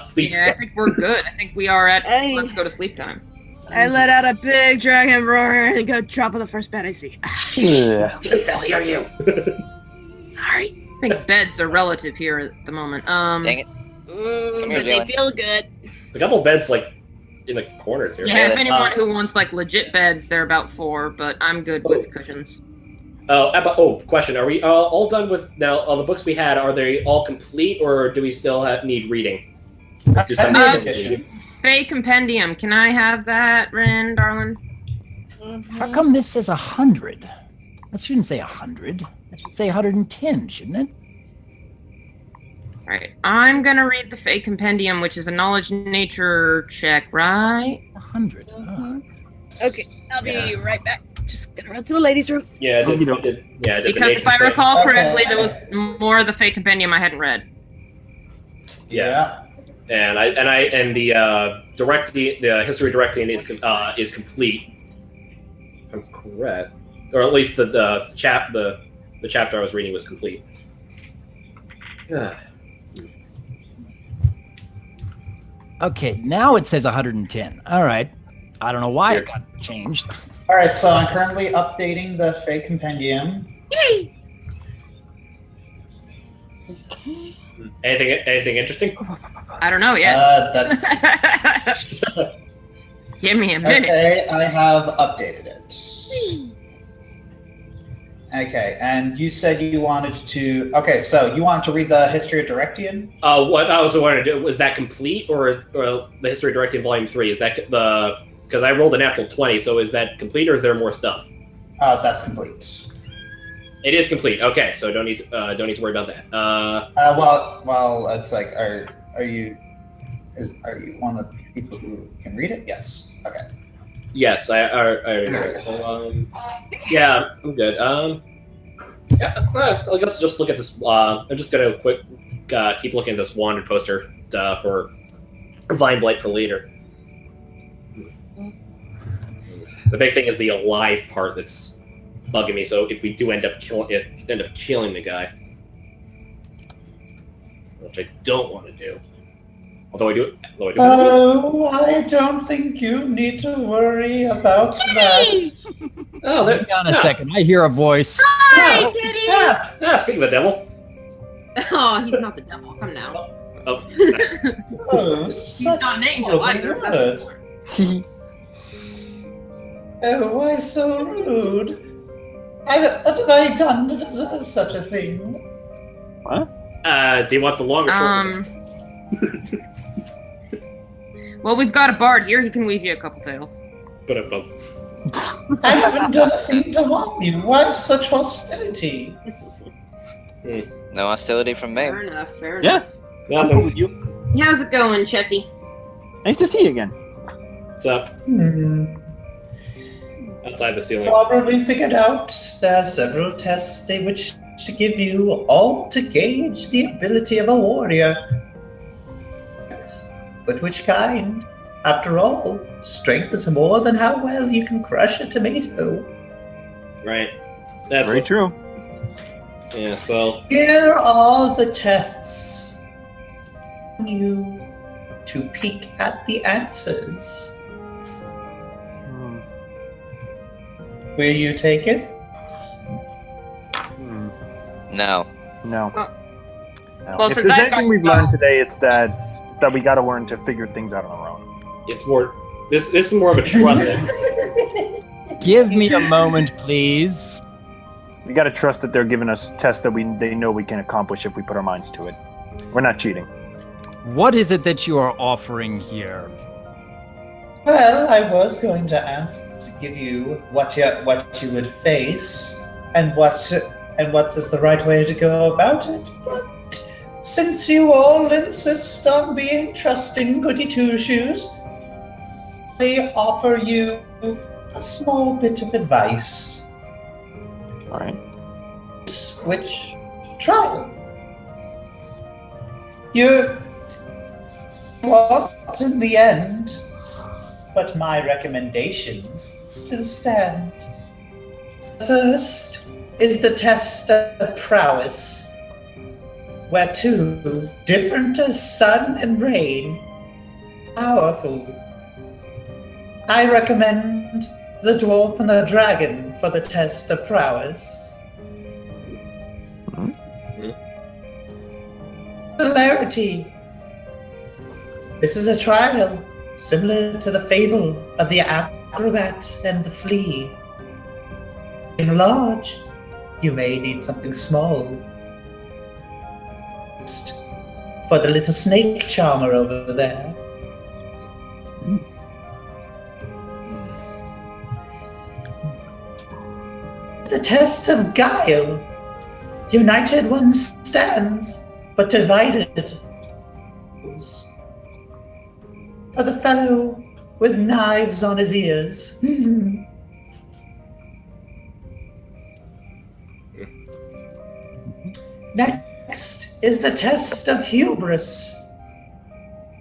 Sleep. Yeah, I think we're good. I think we are at Hey. let's go to sleep time. I let out a big dragon roar and go drop on the first bed I see. Yeah. Who the hell are you? Sorry. I think beds are relative here at the moment. Dang it. Mm, here, but they Jalen. feel good. It's a couple beds like in the corners here. Yeah, if Yeah, anyone who wants like legit beds, they're about 4, but I'm good with cushions. Question: are we all done with now? All the books we had, are they all complete, or do we still need reading? Let's do some editions. Fey Compendium. Can I have that, Ren, darling? How come this says 100? That shouldn't say 100. That should say 110, shouldn't it? All right. I'm going to read the Fey Compendium, which is a knowledge nature check, right? 100. Okay, I'll be right back. Just gonna run to the ladies' room. Yeah, I did Because if I recall correctly, there was more of the Fey Compendium I hadn't read. Yeah. And the history directing is complete. If I'm correct, or at least the chapter I was reading was complete. Okay, now it says 110. All right. I don't know why it got changed. All right, so I'm currently updating the Fey Compendium. Yay! Anything interesting? I don't know yet. That's Give me a minute. okay. I have updated it. Okay, and you said you wanted to. Okay, so you wanted to read the History of Directian? What I was wanting to do, was that complete, or the History of Directing Volume 3? Is that the? Because I rolled a natural 20, so is that complete, or is there more stuff? That's complete. It is complete. Okay, so don't need to worry about that. Well, it's like, are you one of the people who can read it? Yes. Okay. Yes, I so, yeah, I'm good. Yeah, I guess just look at this. I'm just gonna keep looking at this wanted poster for Vine Blight for later. The big thing is the alive part that's bugging me. So if we do end up killing the guy, which I don't want to do, although I do. Oh, I don't think you need to worry about that. Oh, hang on a second. I hear a voice. Hi, kitty! Yeah, speaking of the devil. Oh, he's not the devil. Come now. Oh, Oh, He's not an angel either. words. Oh, why so rude? What have I done to deserve such a thing? What? Do you want the long or short list? Well, we've got a bard here. He can weave you a couple tales. But I haven't done a thing to harm you. Why such hostility? No hostility from me. Fair enough. Fair enough. Yeah. Nothing with you. How's it going, Chessie? Nice to see you again. What's up? Outside the ceiling. Probably figured out there are several tests they wish to give you, all to gauge the ability of a warrior. But which kind? After all, strength is more than how well you can crush a tomato. Right. That's Very true. Yeah, so. Here are the tests. You to peek at the answers. Will you take it? No. No. Well, No. If since there's I've anything got we've to go- learned today, it's that we got to learn to figure things out on our own. It's more. This is more of a trust. Give me a moment, please. We got to trust that they're giving us tests that they know we can accomplish if we put our minds to it. We're not cheating. What is it that you are offering here? Well, I was going to give you what you would face and what is the right way to go about it. But since you all insist on being trusting goody two shoes, I offer you a small bit of advice. All right. Which trial? You what in the end? But my recommendations still stand. First is the test of prowess, where two, different as sun and rain, powerful. I recommend the dwarf and the dragon for the test of prowess. Celerity. This is a trial similar to the fable of the acrobat and the flea. In large, you may need something small. for the little snake charmer over there. The test of guile. United one stands, but divided. For the fellow with knives on his ears. Next is the test of hubris.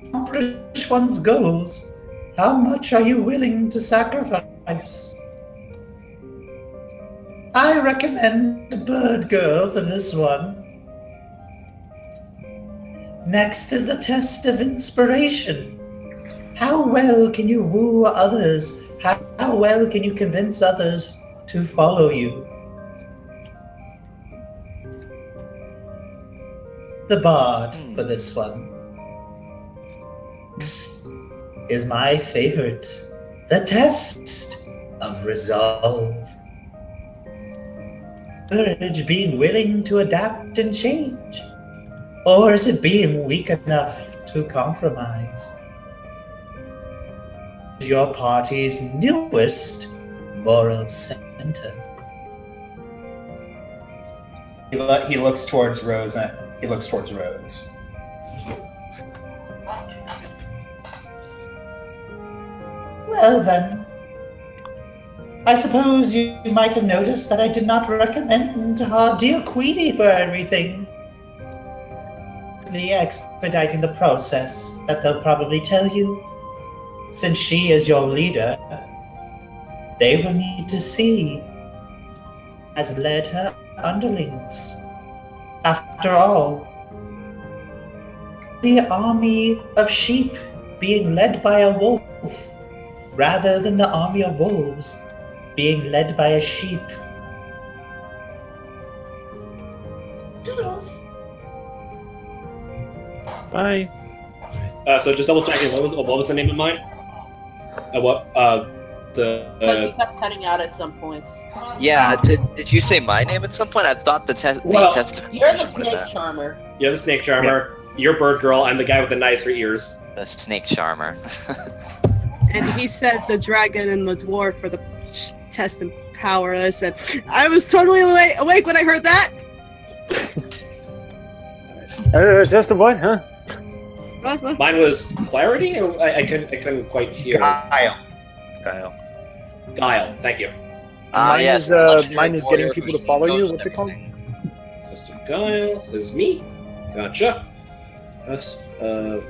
Accomplish one's goals. How much are you willing to sacrifice? I recommend Bird Girl for this one. Next is the test of inspiration. How well can you woo others? How well can you convince others to follow you? The Bard for this one. This is my favorite. The test of resolve. Courage being willing to adapt and change? Or is it being weak enough to compromise? Your party's newest moral center. He looks towards Rose. He looks towards Rose. Well then, I suppose you might have noticed that I did not recommend our dear Queenie for everything. Expediting the process that they'll probably tell you. Since she is your leader, they will need to see has led her underlings. After all, the army of sheep being led by a wolf, rather than the army of wolves being led by a sheep. Doodles. Bye. So just double checking. What was the name of mine? Because you kept cutting out at some points. Yeah, did you say my name at some point? I thought the test. You're the snake charmer. You're the snake charmer. Yeah. You're Bird Girl. I'm the guy with the knives for ears. The snake charmer. And he said the dragon and the dwarf for the test and power. I said, I was totally awake when I heard that. Test of what, huh? What? Mine was clarity. I couldn't quite hear. Guile. Thank you. Mine is getting people to follow you. What's it called? Test of guile is me. Gotcha. Test of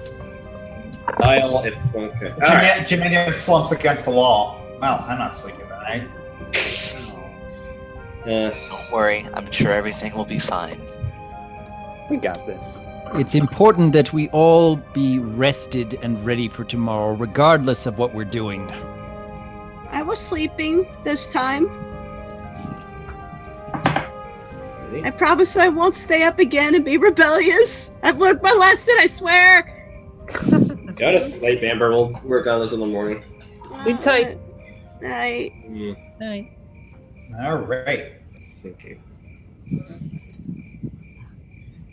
guile. Okay. All right. Jimmy slumps against the wall. Well, I'm not sleeping tonight. Don't worry. I'm sure everything will be fine. We got this. It's important that we all be rested and ready for tomorrow, regardless of what we're doing. I was sleeping this time. I promise I won't stay up again and be rebellious. I've learned my lesson, I swear. Go to sleep, Amber. We'll work on this in the morning. Sleep tight. Night. Night. All right. Okay.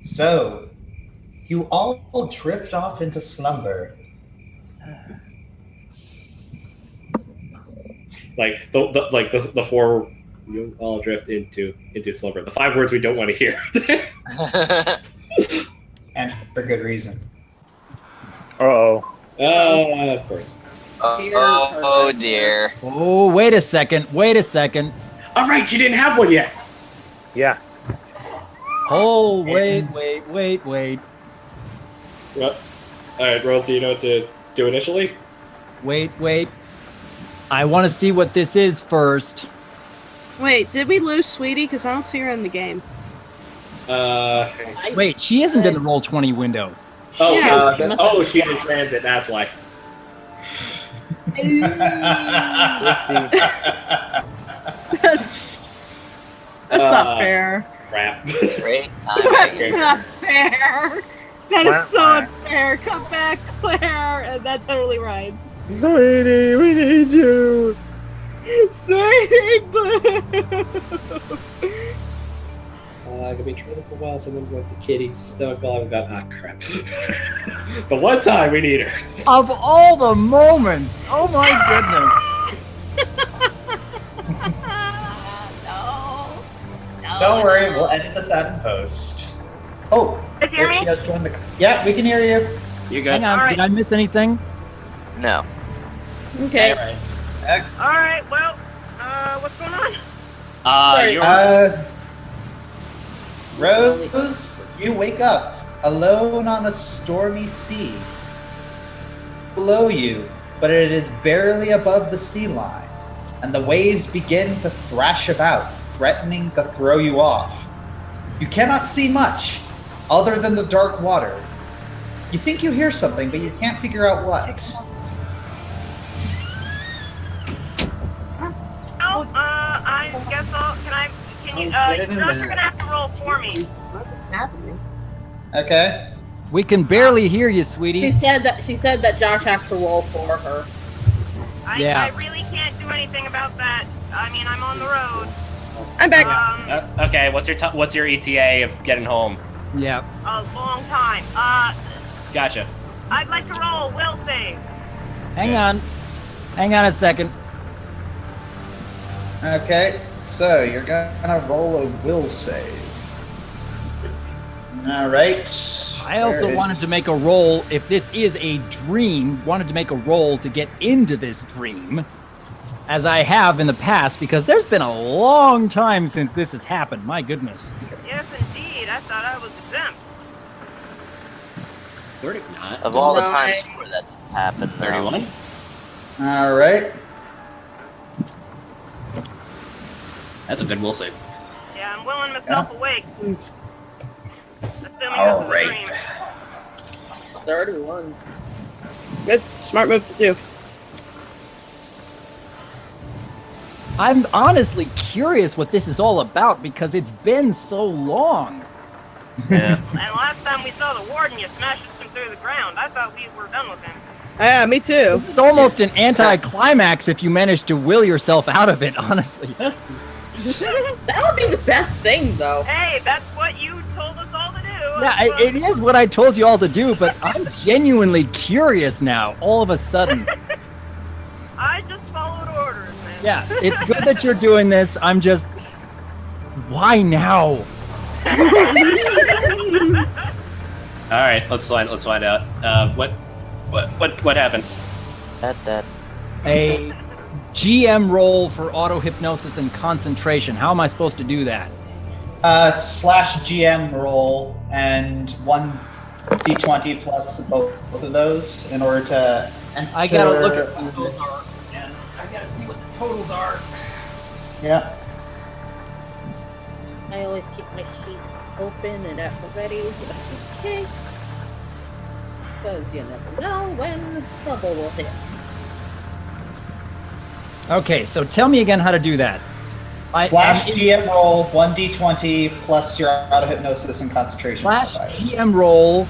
So, you all drift off into slumber. Like the four, you all drift into slumber. The 5 words we don't want to hear. And for good reason. Of course. Oh dear. Oh, wait a second. All right, you didn't have one yet. Yeah. Oh, wait. Well, all right, Rose, do you know what to do initially? Wait. I want to see what this is first. Wait, did we lose Sweetie? Because I don't see her in the game. Wait, she isn't in the Roll20 window. Oh, Yeah. She's in transit. That's why. That's not fair. Crap. Great. That's not fair. That is so unfair. Come back, Claire. And that totally rhymes. Sweetie, we need you. Sweetie, boo. I could be training for a while, so I'm gonna go with the kitty. So I've got crap. The one time we need her. Of all the moments, oh my No. Don't worry, we'll edit this out in post. Oh, there she has joined the. Yeah, we can hear you. You goodness. good? Hang on, did I miss anything? No. Okay. All right. Well, what's going on? Rose, you wake up alone on a stormy sea. Below you, but it is barely above the sea line, and the waves begin to thrash about, threatening to throw you off. You cannot see much, other than the dark water. You think you hear something, but you can't figure out what. Oh, I guess you're gonna have to roll for me. What's happening? Okay. We can barely hear you, sweetie. She said that Josh has to roll for her. I really can't do anything about that. I mean, I'm on the road. I'm back. Okay, what's your ETA of getting home? Yeah. A long time. Gotcha. I'd like to roll will save. Hang on a second. Okay, so you're gonna roll a will save. Alright. I also wanted to make a roll, if this is a dream, wanted to make a roll to get into this dream, as I have in the past, because there's been a long time since this has happened. My goodness. Yes, indeed. I thought I was exempt. 30, not. Of all the times for that to happen, 31? Alright. That's a good will save. Yeah, I'm willing myself awake. All right. 31. Good. Smart move to do. I'm honestly curious what this is all about, because it's been so long. Yeah. And last time we saw the warden, you smashed him through the ground. I thought we were done with him. Yeah, me too. This is almost an anticlimax if you manage to will yourself out of it, honestly. That would be the best thing, though. Hey, that's what you told us all to do. Yeah, it is what I told you all to do, but I'm genuinely curious now, all of a sudden. I just followed orders, man. Yeah, it's good that you're doing this. I'm just... Why now? All right, let's find out. What happens? That. A GM roll for auto-hypnosis and concentration. How am I supposed to do that? Slash GM roll and 1d20 plus both of those in order to enter. I gotta look at what those are. And I gotta see what the totals are. Yeah. I always keep my sheet open and at the ready, just in case. Because you never know when trouble will hit. Okay, so tell me again how to do that. Slash GM roll 1d20 plus your auto hypnosis and concentration. Slash GM roll.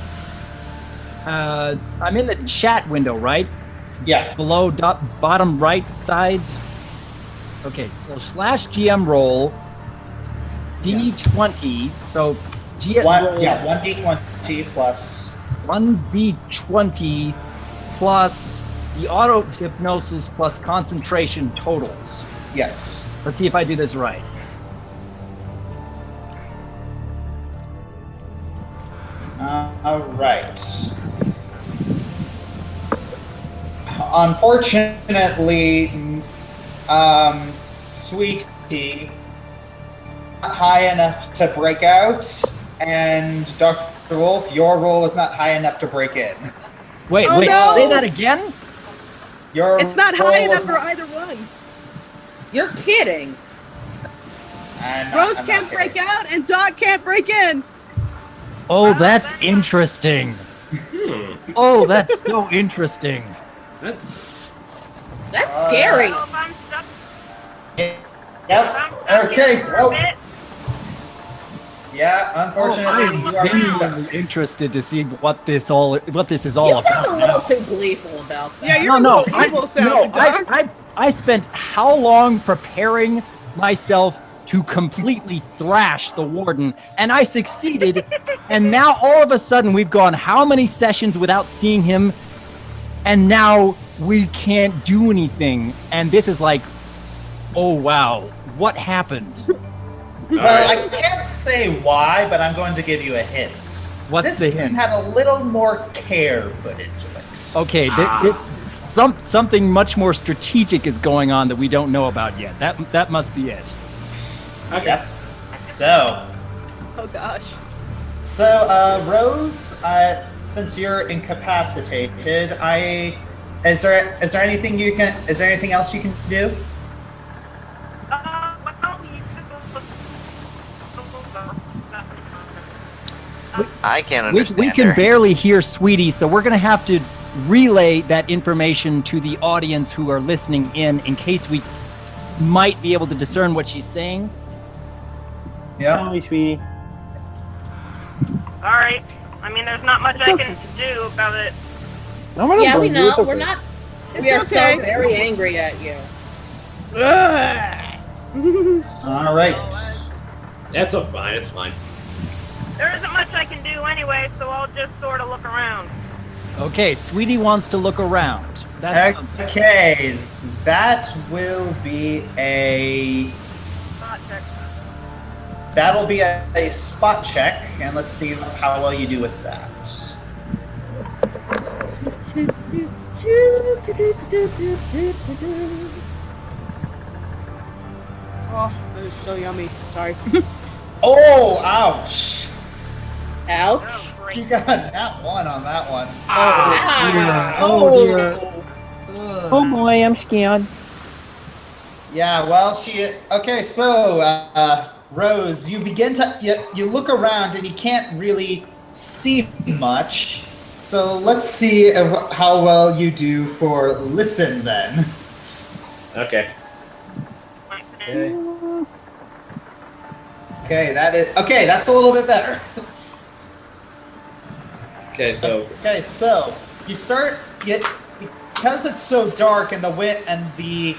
I'm in the chat window, right? Yeah. Below bottom right side. Okay, so slash GM roll D20. So GM roll. Yeah, 1d20 plus 1d20 plus the auto hypnosis plus concentration totals. Yes. Let's see if I do this right. All right. Unfortunately, Sweetie, not high enough to break out, and Dr. Wolf, your roll is not high enough to break in. Wait, Oh, no! say that again? It's not high enough for either one. You're kidding. Rose can't break out, and Doc can't break in. Oh, that's interesting. Oh, that's so interesting. That's scary. Yep. Okay. Well. Yeah. Unfortunately, you are genuinely interested to see what this is all You about. sound a little too gleeful about that. Yeah, you're a little evil sounding, Doc. I spent how long preparing myself to completely thrash the warden, and I succeeded. And now all of a sudden we've gone how many sessions without seeing him, and now we can't do anything. And this is like, oh wow, what happened? Well, I can't say why, but I'm going to give you a hint. What's the hint? This had a little more care put into it. Okay, something much more strategic is going on that we don't know about yet. That must be it. Okay. Yep. So. Oh gosh. So, Rose, since you're incapacitated, is there anything else you can do? I can't understand. We can barely hear Sweetie, so we're going to have to relay that information to the audience who are listening in case we might be able to discern what she's saying. Yeah. Tell me, Sweetie. All right. I mean, there's not much I can do about it. Yeah, we know. Okay. We're not. It's We are okay. so very angry at you. All right. That's fine. It's fine. There isn't much I can do anyway, so I'll just sort of look around. Okay, Sweetie wants to look around. That's Okay, that will be a... Spot check. That'll be a spot check, and let's see how well you do with that. Oh, that is so yummy. Sorry. Oh, ouch! Ouch. Oh, great. You got that one on that one. Oh dear. Oh boy, I'm scared. Yeah, well, okay, so, Rose, you begin to... You look around, and you can't really see much. So let's see how well you do for listen, then. Okay. Okay, that's a little bit better. Okay, so Okay, so you start because it's so dark and the wind and the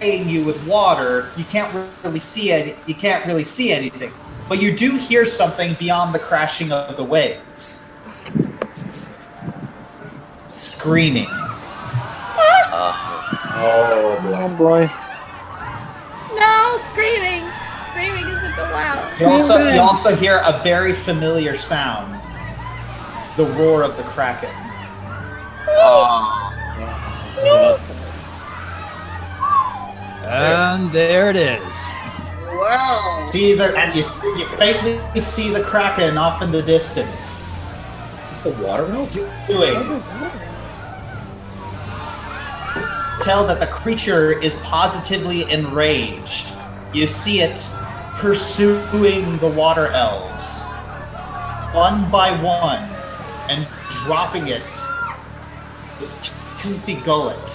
spraying you with water, you can't really see anything. But you do hear something beyond the crashing of the waves. Screaming. oh boy. Oh boy. No, screaming. Screaming isn't allowed. You also hear a very familiar sound. The roar of the Kraken. And there it is. Wow. You faintly see the Kraken off in the distance. Is the water elves? Doing. Tell that the creature is positively enraged. You see it pursuing the water elves, one by one, and dropping it. This toothy gullet,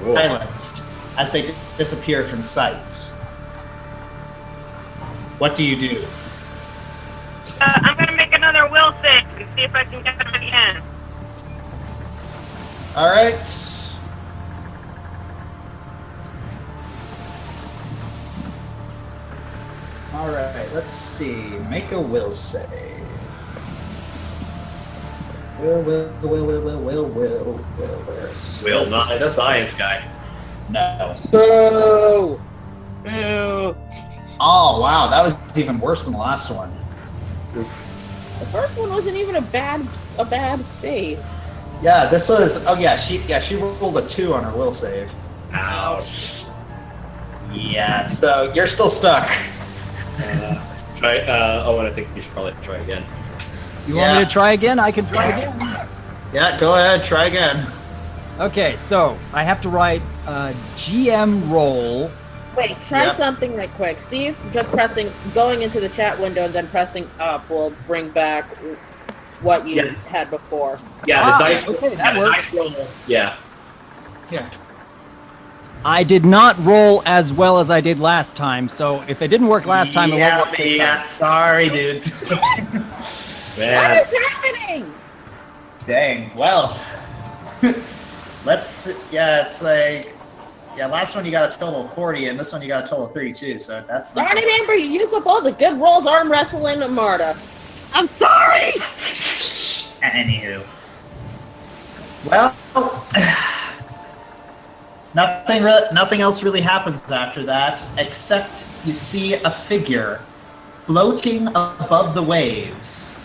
silenced as they disappear from sight. What do you do? I'm gonna make another will save and see if I can get him again. All right. All right. Let's see. Make a will save. Will. Where's Will, not the science guy. No. Boo. Ew. Oh wow, that was even worse than the last one. The first one wasn't even a bad save. Yeah, this was. Oh yeah, she rolled a 2 on her will save. Ouch. Yeah, so you're still stuck. Try. And I think you should probably try again. You want me to try again? I can try again. Yeah, go ahead, try again. Okay, so I have to write a GM roll. Wait, try something right quick. See if just going into the chat window and then pressing up will bring back what you had before. Yeah, the dice. Okay, that works. Dice roll. Yeah. Yeah. I did not roll as well as I did last time, so if it didn't work last time, it won't work this time. Sorry, dude. Man. What is happening? Dang. Well, it's like Yeah, last one you got a total of 40, and this one you got a total of 32, so that's... Darn it, Amber, you used up all the good rolls arm wrestling with Marta. I'm sorry! Anywho. Well, nothing else really happens after that, except you see a figure floating above the waves.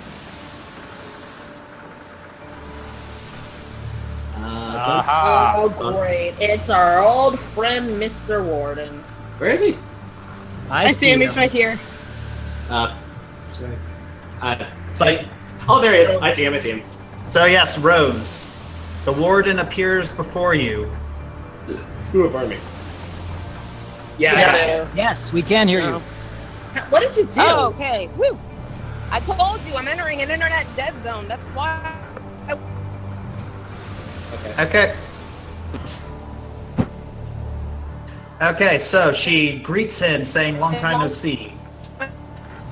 Oh, great. It's our old friend, Mr. Warden. Where is he? I see him. He's right here. Sorry. It's like... Oh, there he is. I see him. So yes, Rose. The Warden appears before you. Pardon me. Yes, we can hear you. What did you do? Oh, okay. Woo! I told you I'm entering an internet dead zone. That's why. Okay. Okay, so she greets him, saying, "Long time no see."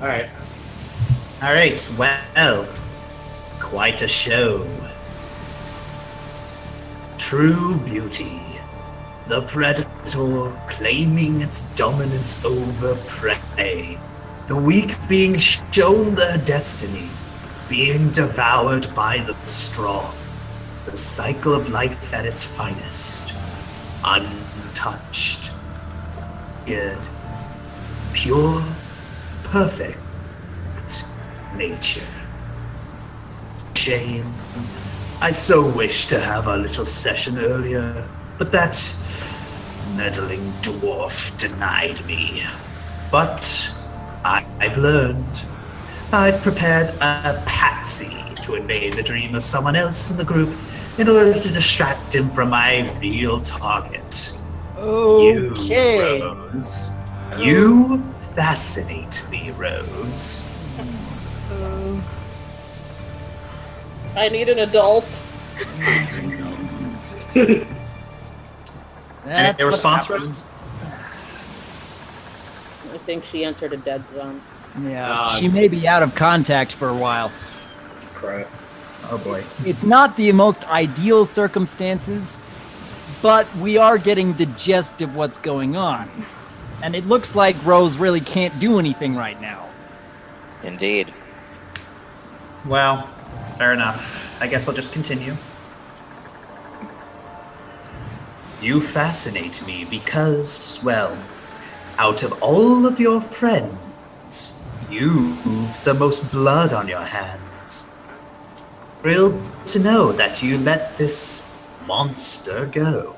All right, well, quite a show. True beauty. The predator claiming its dominance over prey. The weak being shown their destiny, being devoured by the strong. The cycle of life at its finest. Untouched. Good. Pure. Perfect. Nature. Shame. I so wished to have our little session earlier, but that meddling dwarf denied me. But I've learned. I've prepared a patsy to invade the dream of someone else in the group in order to distract him from my real target. Okay. You, Rose. You fascinate me, Rose. I need an adult. Any response, Rose? I think she entered a dead zone. Yeah, she may be out of contact for a while. Crap. Oh boy. It's not the most ideal circumstances, but we are getting the gist of what's going on. And it looks like Rose really can't do anything right now. Indeed. Well, fair enough. I guess I'll just continue. You fascinate me because, well, out of all of your friends, you've the most blood on your hands. Thrilled to know that you let this monster go.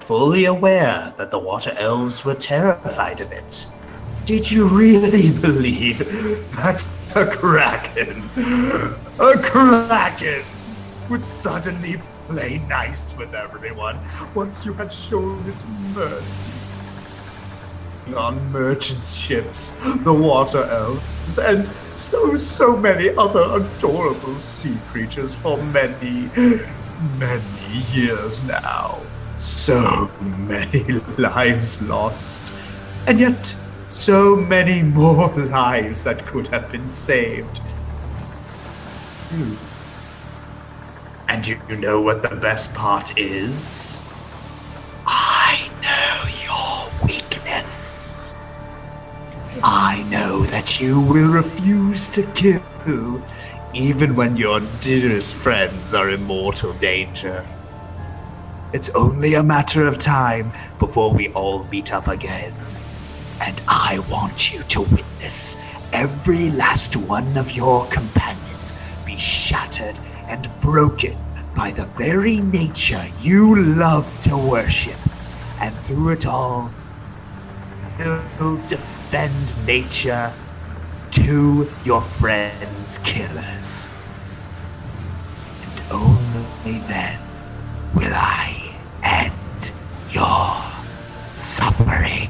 Fully aware that the Water Elves were terrified of it. Did you really believe that a kraken would suddenly play nice with everyone once you had shown it mercy? On merchant ships, the Water Elves, and so many other adorable sea creatures for many years now. So many lives lost, and yet so many more lives that could have been saved. And you know what the best part is? I know your weakness. I know that you will refuse to kill, even when your dearest friends are in mortal danger. It's only a matter of time before we all meet up again. And I want you to witness every last one of your companions be shattered and broken by the very nature you love to worship. And through it all, you'll defend nature to your friends' killers. And only then will I end your suffering.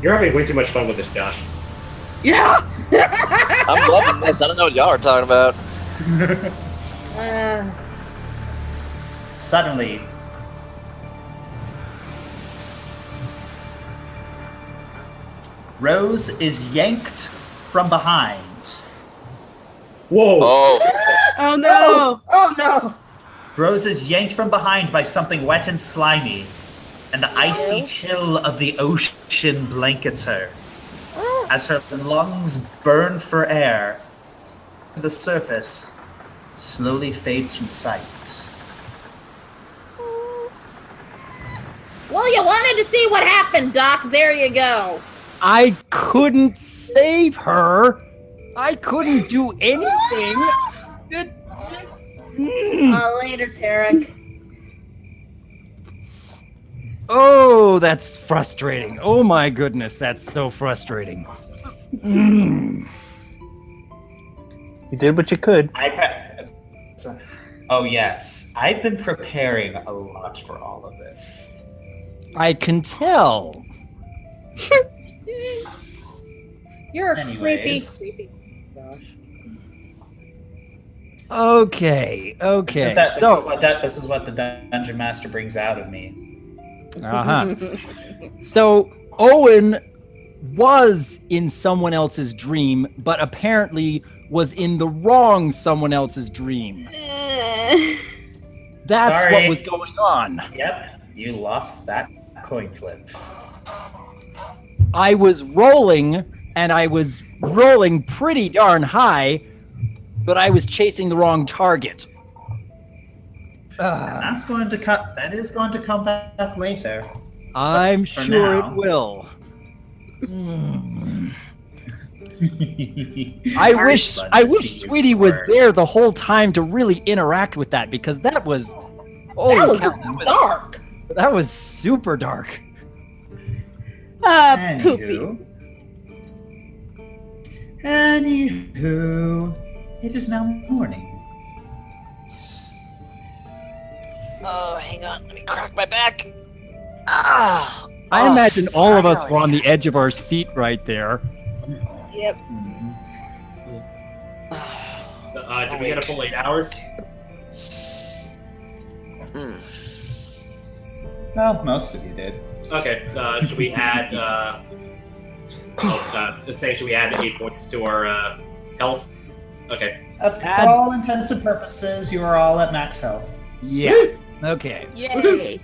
You're having way too much fun with this, Josh. Yeah! I'm loving this. I don't know what y'all are talking about. Suddenly, Rose is yanked from behind. Whoa! Oh, Oh no! Oh no! Rose is yanked from behind by something wet and slimy, and the icy chill of the ocean blankets her. As her lungs burn for air, the surface slowly fades from sight. Well, you wanted to see what happened, Doc. There you go. I couldn't save her. I couldn't do anything. Later, Tarek. Oh, that's frustrating. Oh my goodness, that's so frustrating. You did what you could. Oh yes, I've been preparing a lot for all of this. I can tell. You're a Anyways. creepy. Gosh. Okay. This is what the Dungeon Master brings out of me. Uh-huh. So Owen was in someone else's dream, but apparently was in the wrong someone else's dream. That's Sorry. what was going on. Yep, you lost that coin flip. I was rolling, and I was rolling pretty darn high, but I was chasing the wrong target. And that is going to come back later. I'm for sure now. it will. I wish Sweetie was there the whole time to really interact with that, because that was dark. That was super dark. Anywho, it is now morning. Oh, hang on. Let me crack my back. Ah. I imagine all of us were on the edge of our seat right there. Yep. Did we get a full 8 hours? Well, most of you did. Okay. Should we add? Should we add 8 points to our health? Okay. For all intents and purposes, you are all at max health. Yeah. Okay. Yay.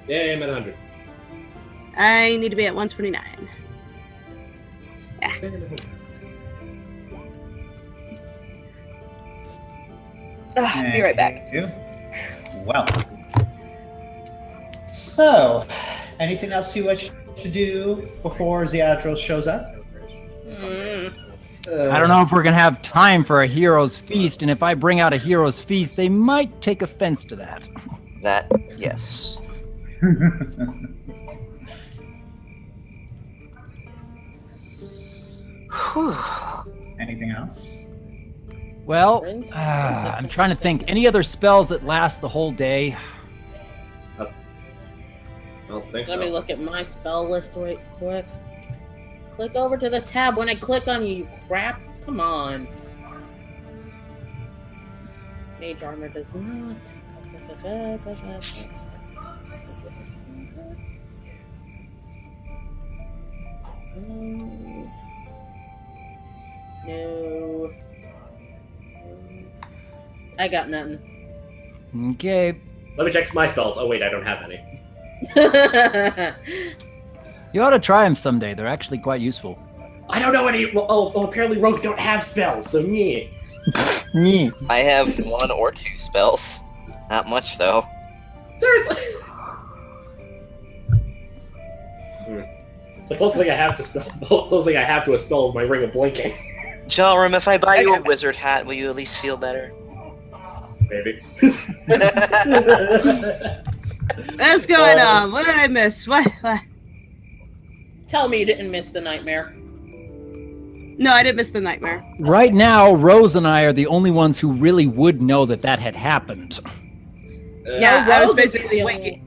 Yeah, I'm at 100. I need to be at 129. Yeah. Be right back. Well. So, anything else you wish to do before Ziadril shows up? I don't know if we're going to have time for a hero's feast, and if I bring out a hero's feast, they might take offense to that. That, yes. Anything else? Well, I'm trying to think. Any other spells that last the whole day? Let me look at my spell list right quick. Click over to the tab when I click on you, you crap. Come on. Mage armor does not. No. I got nothing. Okay. Let me check my spells. Oh wait, I don't have any. You ought to try them someday. They're actually quite useful. I don't know any. Well, apparently rogues don't have spells, so me. I have 1 or 2 spells. Not much though. Seriously. The closest thing I have to a spell is my Ring of Blinking. Jalrim, if I buy you a wizard hat, will you at least feel better? Maybe. What's going on? What did I miss? What? Tell me you didn't miss the nightmare. No, I didn't miss the nightmare. Right now, Rose and I are the only ones who really would know that that had happened. Yeah, I was basically waking.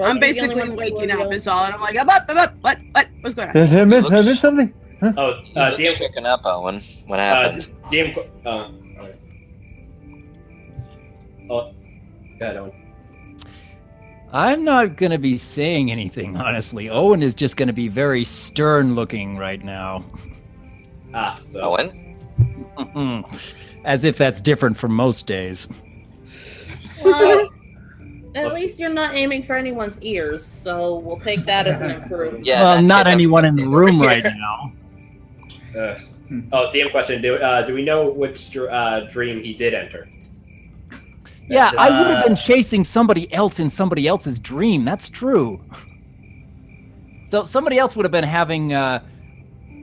I'm basically waking up is all, and I'm like, I'm up. What? What's going on? Did I miss something? Huh? Oh, DM checking up, Owen. What happened? DM. Go ahead, Owen. I'm not going to be saying anything, honestly. Owen is just going to be very stern looking right now. Owen? As if that's different from most days. Well, at least you're not aiming for anyone's ears, so we'll take that as an improvement. Yeah, well, that not case, anyone I'm- in the room right now. DM question. Do we know which dream he did enter? Yeah, I would have been chasing somebody else in somebody else's dream. That's true. So somebody else would have been having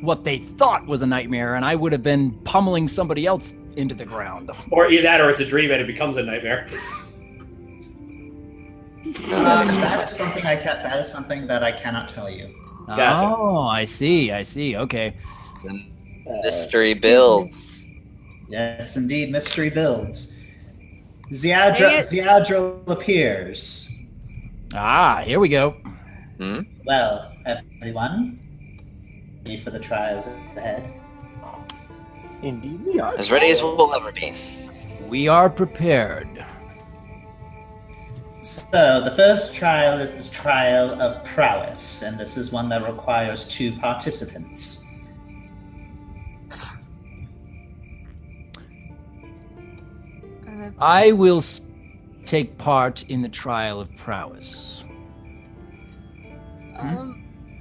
what they thought was a nightmare, and I would have been pummeling somebody else into the ground. Or either that, or it's a dream and it becomes a nightmare. That is something that I cannot tell you. Gotcha. Oh, I see. Okay. Mystery builds. Yes, indeed, mystery builds. Ziadril appears. Ah, here we go. Well, everyone, ready for the trials ahead? Indeed, we are. As ready as we'll ever be. We are prepared. So, the first trial is the trial of prowess, and this is one that requires 2 participants. I will take part in the trial of prowess.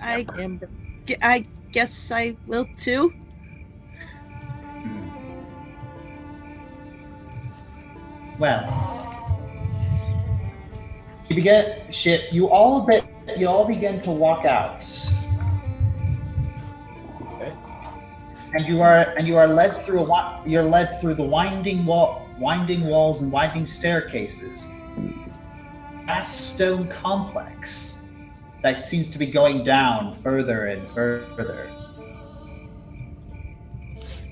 I guess I will too. Well, you all begin to walk out, and you are led through the winding walls and winding staircases, vast stone complex that seems to be going down further and further.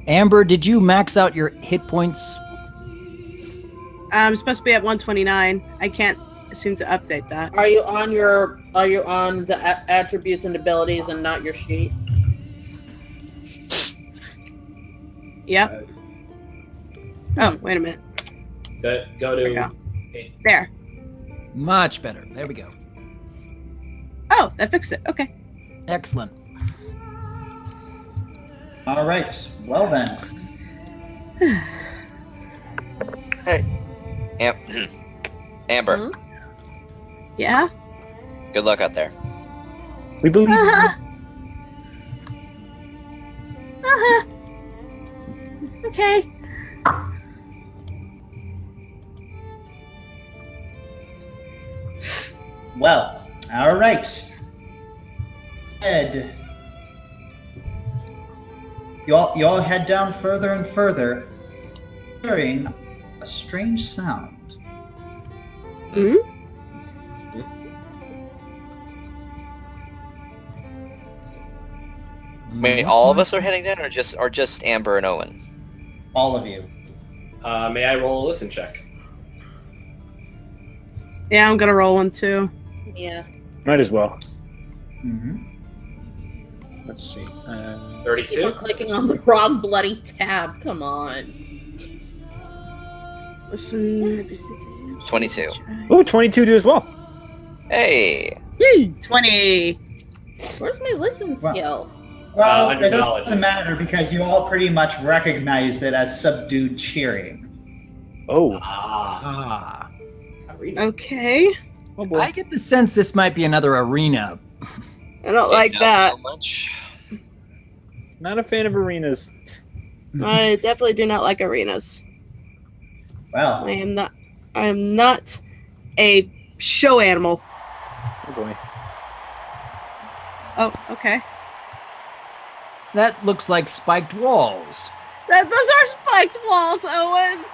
Amber, did you max out your hit points? I'm supposed to be at 129. I can't seem to update that. Are you on the attributes and abilities and not your sheet? Yep. Oh, wait a minute. Go to... There. Much better. There we go. Oh, that fixed it. Okay. Excellent. All right. Well then. Hey. Amber. Mm-hmm. Yeah? Good luck out there. We believe Okay. Well, all right. Head. You all head down further and further, hearing a strange sound. Hmm? Wait, all of us are heading down, or just Amber and Owen? All of you. May I roll a listen check? Yeah, I'm gonna roll one too. Yeah. Might as well. Mm-hmm. Let's see. 32? You're clicking on the wrong bloody tab. Come on. Listen. 22. Oh, 22 do as well. Hey. Yay! 20. Where's my listen skill? Well, under it knowledge. doesn't matter because you all pretty much recognize it as subdued cheering. Oh. Ah. Okay. Oh boy. I get the sense this might be another arena. I don't like that. So much. Not a fan of arenas. I definitely do not like arenas. Well, I am not a show animal. Oh boy. Oh, okay. That looks like spiked walls. Those are spiked walls, Owen.